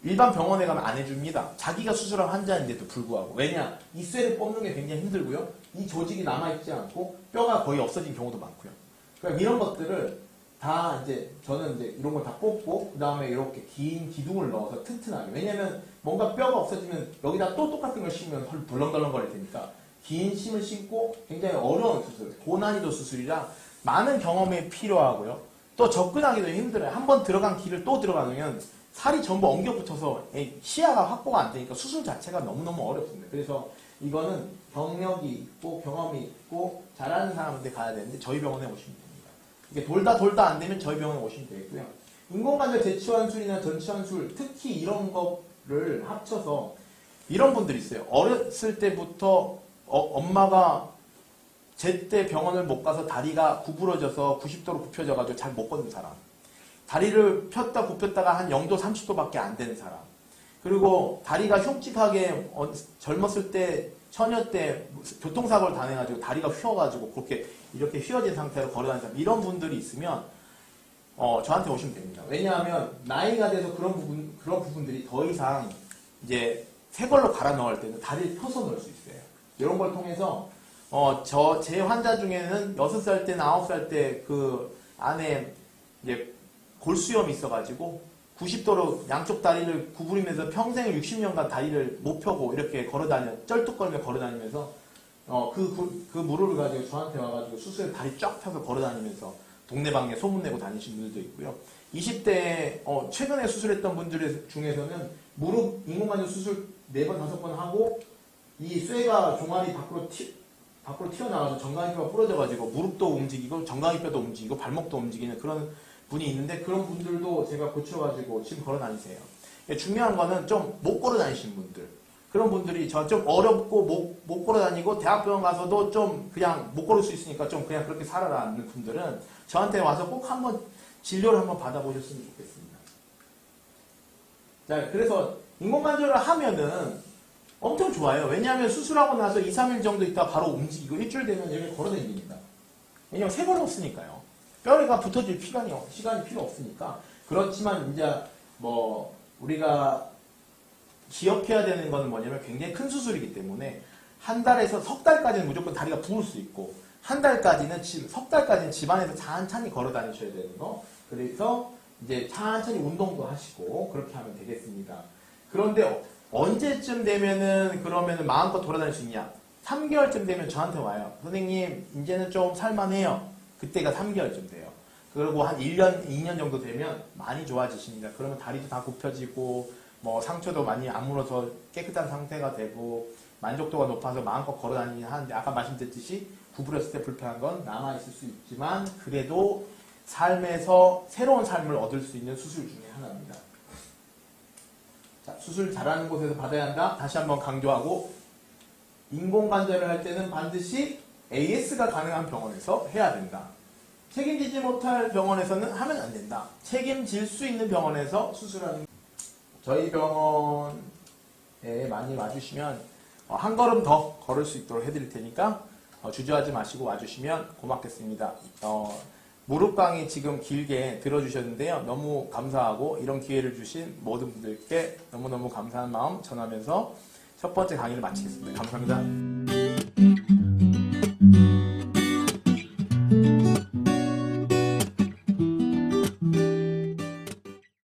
일반 병원에 가면 안 해줍니다. 자기가 수술한 환자인데도 불구하고. 왜냐? 이 쇠를 뽑는 게 굉장히 힘들고요. 이 조직이 남아있지 않고 뼈가 거의 없어진 경우도 많고요. 그러니까 이런 것들을 다 저는 이런 걸 다 뽑고 그 다음에 이렇게 긴 기둥을 넣어서 튼튼하게. 왜냐면 뭔가 뼈가 없어지면 여기다 또 똑같은 걸 심으면 덜렁덜렁 거릴 테니까 긴 심을 심고 굉장히 어려운 수술, 고난이도 수술이라 많은 경험이 필요하고요. 또 접근하기도 힘들어요. 한번 들어간 길을 또 들어가면 살이 전부 엉겨 붙어서 시야가 확보가 안 되니까 수술 자체가 너무너무 어렵습니다. 그래서 이거는 경력이 있고 경험이 있고 잘하는 사람한테 가야 되는데 저희 병원에 오시면 됩니다. 이게 돌다 안 되면 저희 병원에 오시면 되겠고요. 인공관절 대치환술이나 전치환술 특히 이런 거를 합쳐서 이런 분들이 있어요. 어렸을 때부터 엄마가 제때 병원을 못 가서 다리가 구부러져서 90도로 굽혀져가지고 잘 못 걷는 사람. 다리를 폈다 굽혔다가 한 0도 30도밖에 안 되는 사람. 그리고 다리가 흉측하게 젊었을 때 처녀 때 교통사고를 당해가지고 다리가 휘어가지고 그렇게 이렇게 휘어진 상태로 걸어다니는 사람. 이런 분들이 있으면 저한테 오시면 됩니다. 왜냐하면 나이가 돼서 그런 부분들이 더 이상 이제 새 걸로 갈아 넣을 때는 다리를 펴서 넣을 수 있어요. 이런 걸 통해서 제 환자 중에는 6살 때나 9살 때 그 안에 이제 골수염이 있어가지고 90도로 양쪽 다리를 구부리면서 평생을 60년간 다리를 못 펴고 이렇게 쩔뚝거리며 걸어다니면서 그 무릎을 가지고 저한테 와가지고 수술에 다리 쫙 펴서 걸어다니면서 동네방네 소문내고 다니신 분들도 있고요. 20대 최근에 수술했던 분들 중에서는 무릎 인공관절 수술 4번 5번 하고 이 쇠가 종아리 밖으로 튀어나와서 정강이뼈가 부러져가지고 무릎도 움직이고 정강이뼈도 움직이고 발목도 움직이는 그런 분이 있는데 그런 분들도 제가 고쳐가지고 지금 걸어 다니세요. 중요한 거는 좀 못 걸어 다니시는 분들. 그런 분들이 좀 어렵고 못 걸어 다니고 대학병원 가서도 좀 그냥 못 걸을 수 있으니까 좀 그냥 그렇게 살아라는 분들은 저한테 와서 꼭 한번 진료를 한번 받아보셨으면 좋겠습니다. 자, 그래서 인공관절을 하면은 엄청 좋아요. 왜냐하면 수술하고 나서 2, 3일 정도 있다가 바로 움직이고 일주일 되면 여기 걸어 다닙니다. 왜냐면 새 걸 없으니까요. 뼈가 붙어질 시간이 필요 없으니까. 그렇지만 이제 우리가 기억해야 되는 건 뭐냐면 굉장히 큰 수술이기 때문에 한 달에서 석 달까지는 무조건 다리가 부을 수 있고 석 달까지는 집안에서 천천히 걸어 다니셔야 되는 거. 그래서 이제 천천히 운동도 하시고 그렇게 하면 되겠습니다. 그런데 언제쯤 되면은 그러면은 마음껏 돌아다닐 수 있냐? 3개월쯤 되면 저한테 와요. 선생님, 이제는 좀 살만해요. 그때가 3개월쯤 돼요. 그리고 한 1년, 2년 정도 되면 많이 좋아지십니다. 그러면 다리도 다 굽혀지고, 상처도 많이 아물어서 깨끗한 상태가 되고, 만족도가 높아서 마음껏 걸어다니긴 하는데 아까 말씀드렸듯이 구부렸을 때 불편한 건 남아있을 수 있지만 그래도 삶에서 새로운 삶을 얻을 수 있는 수술 중에 하나입니다. 자, 수술 잘하는 곳에서 받아야 한다. 다시 한번 강조하고 인공관절을 할 때는 반드시 AS가 가능한 병원에서 해야 된다. 책임지지 못할 병원에서는 하면 안 된다. 책임질 수 있는 병원에서 수술하는 저희 병원에 많이 와주시면 한 걸음 더 걸을 수 있도록 해드릴 테니까 주저하지 마시고 와주시면 고맙겠습니다. 무릎 강의 지금 길게 들어주셨는데요. 너무 감사하고 이런 기회를 주신 모든 분들께 너무너무 감사한 마음 전하면서 첫 번째 강의를 마치겠습니다. 감사합니다.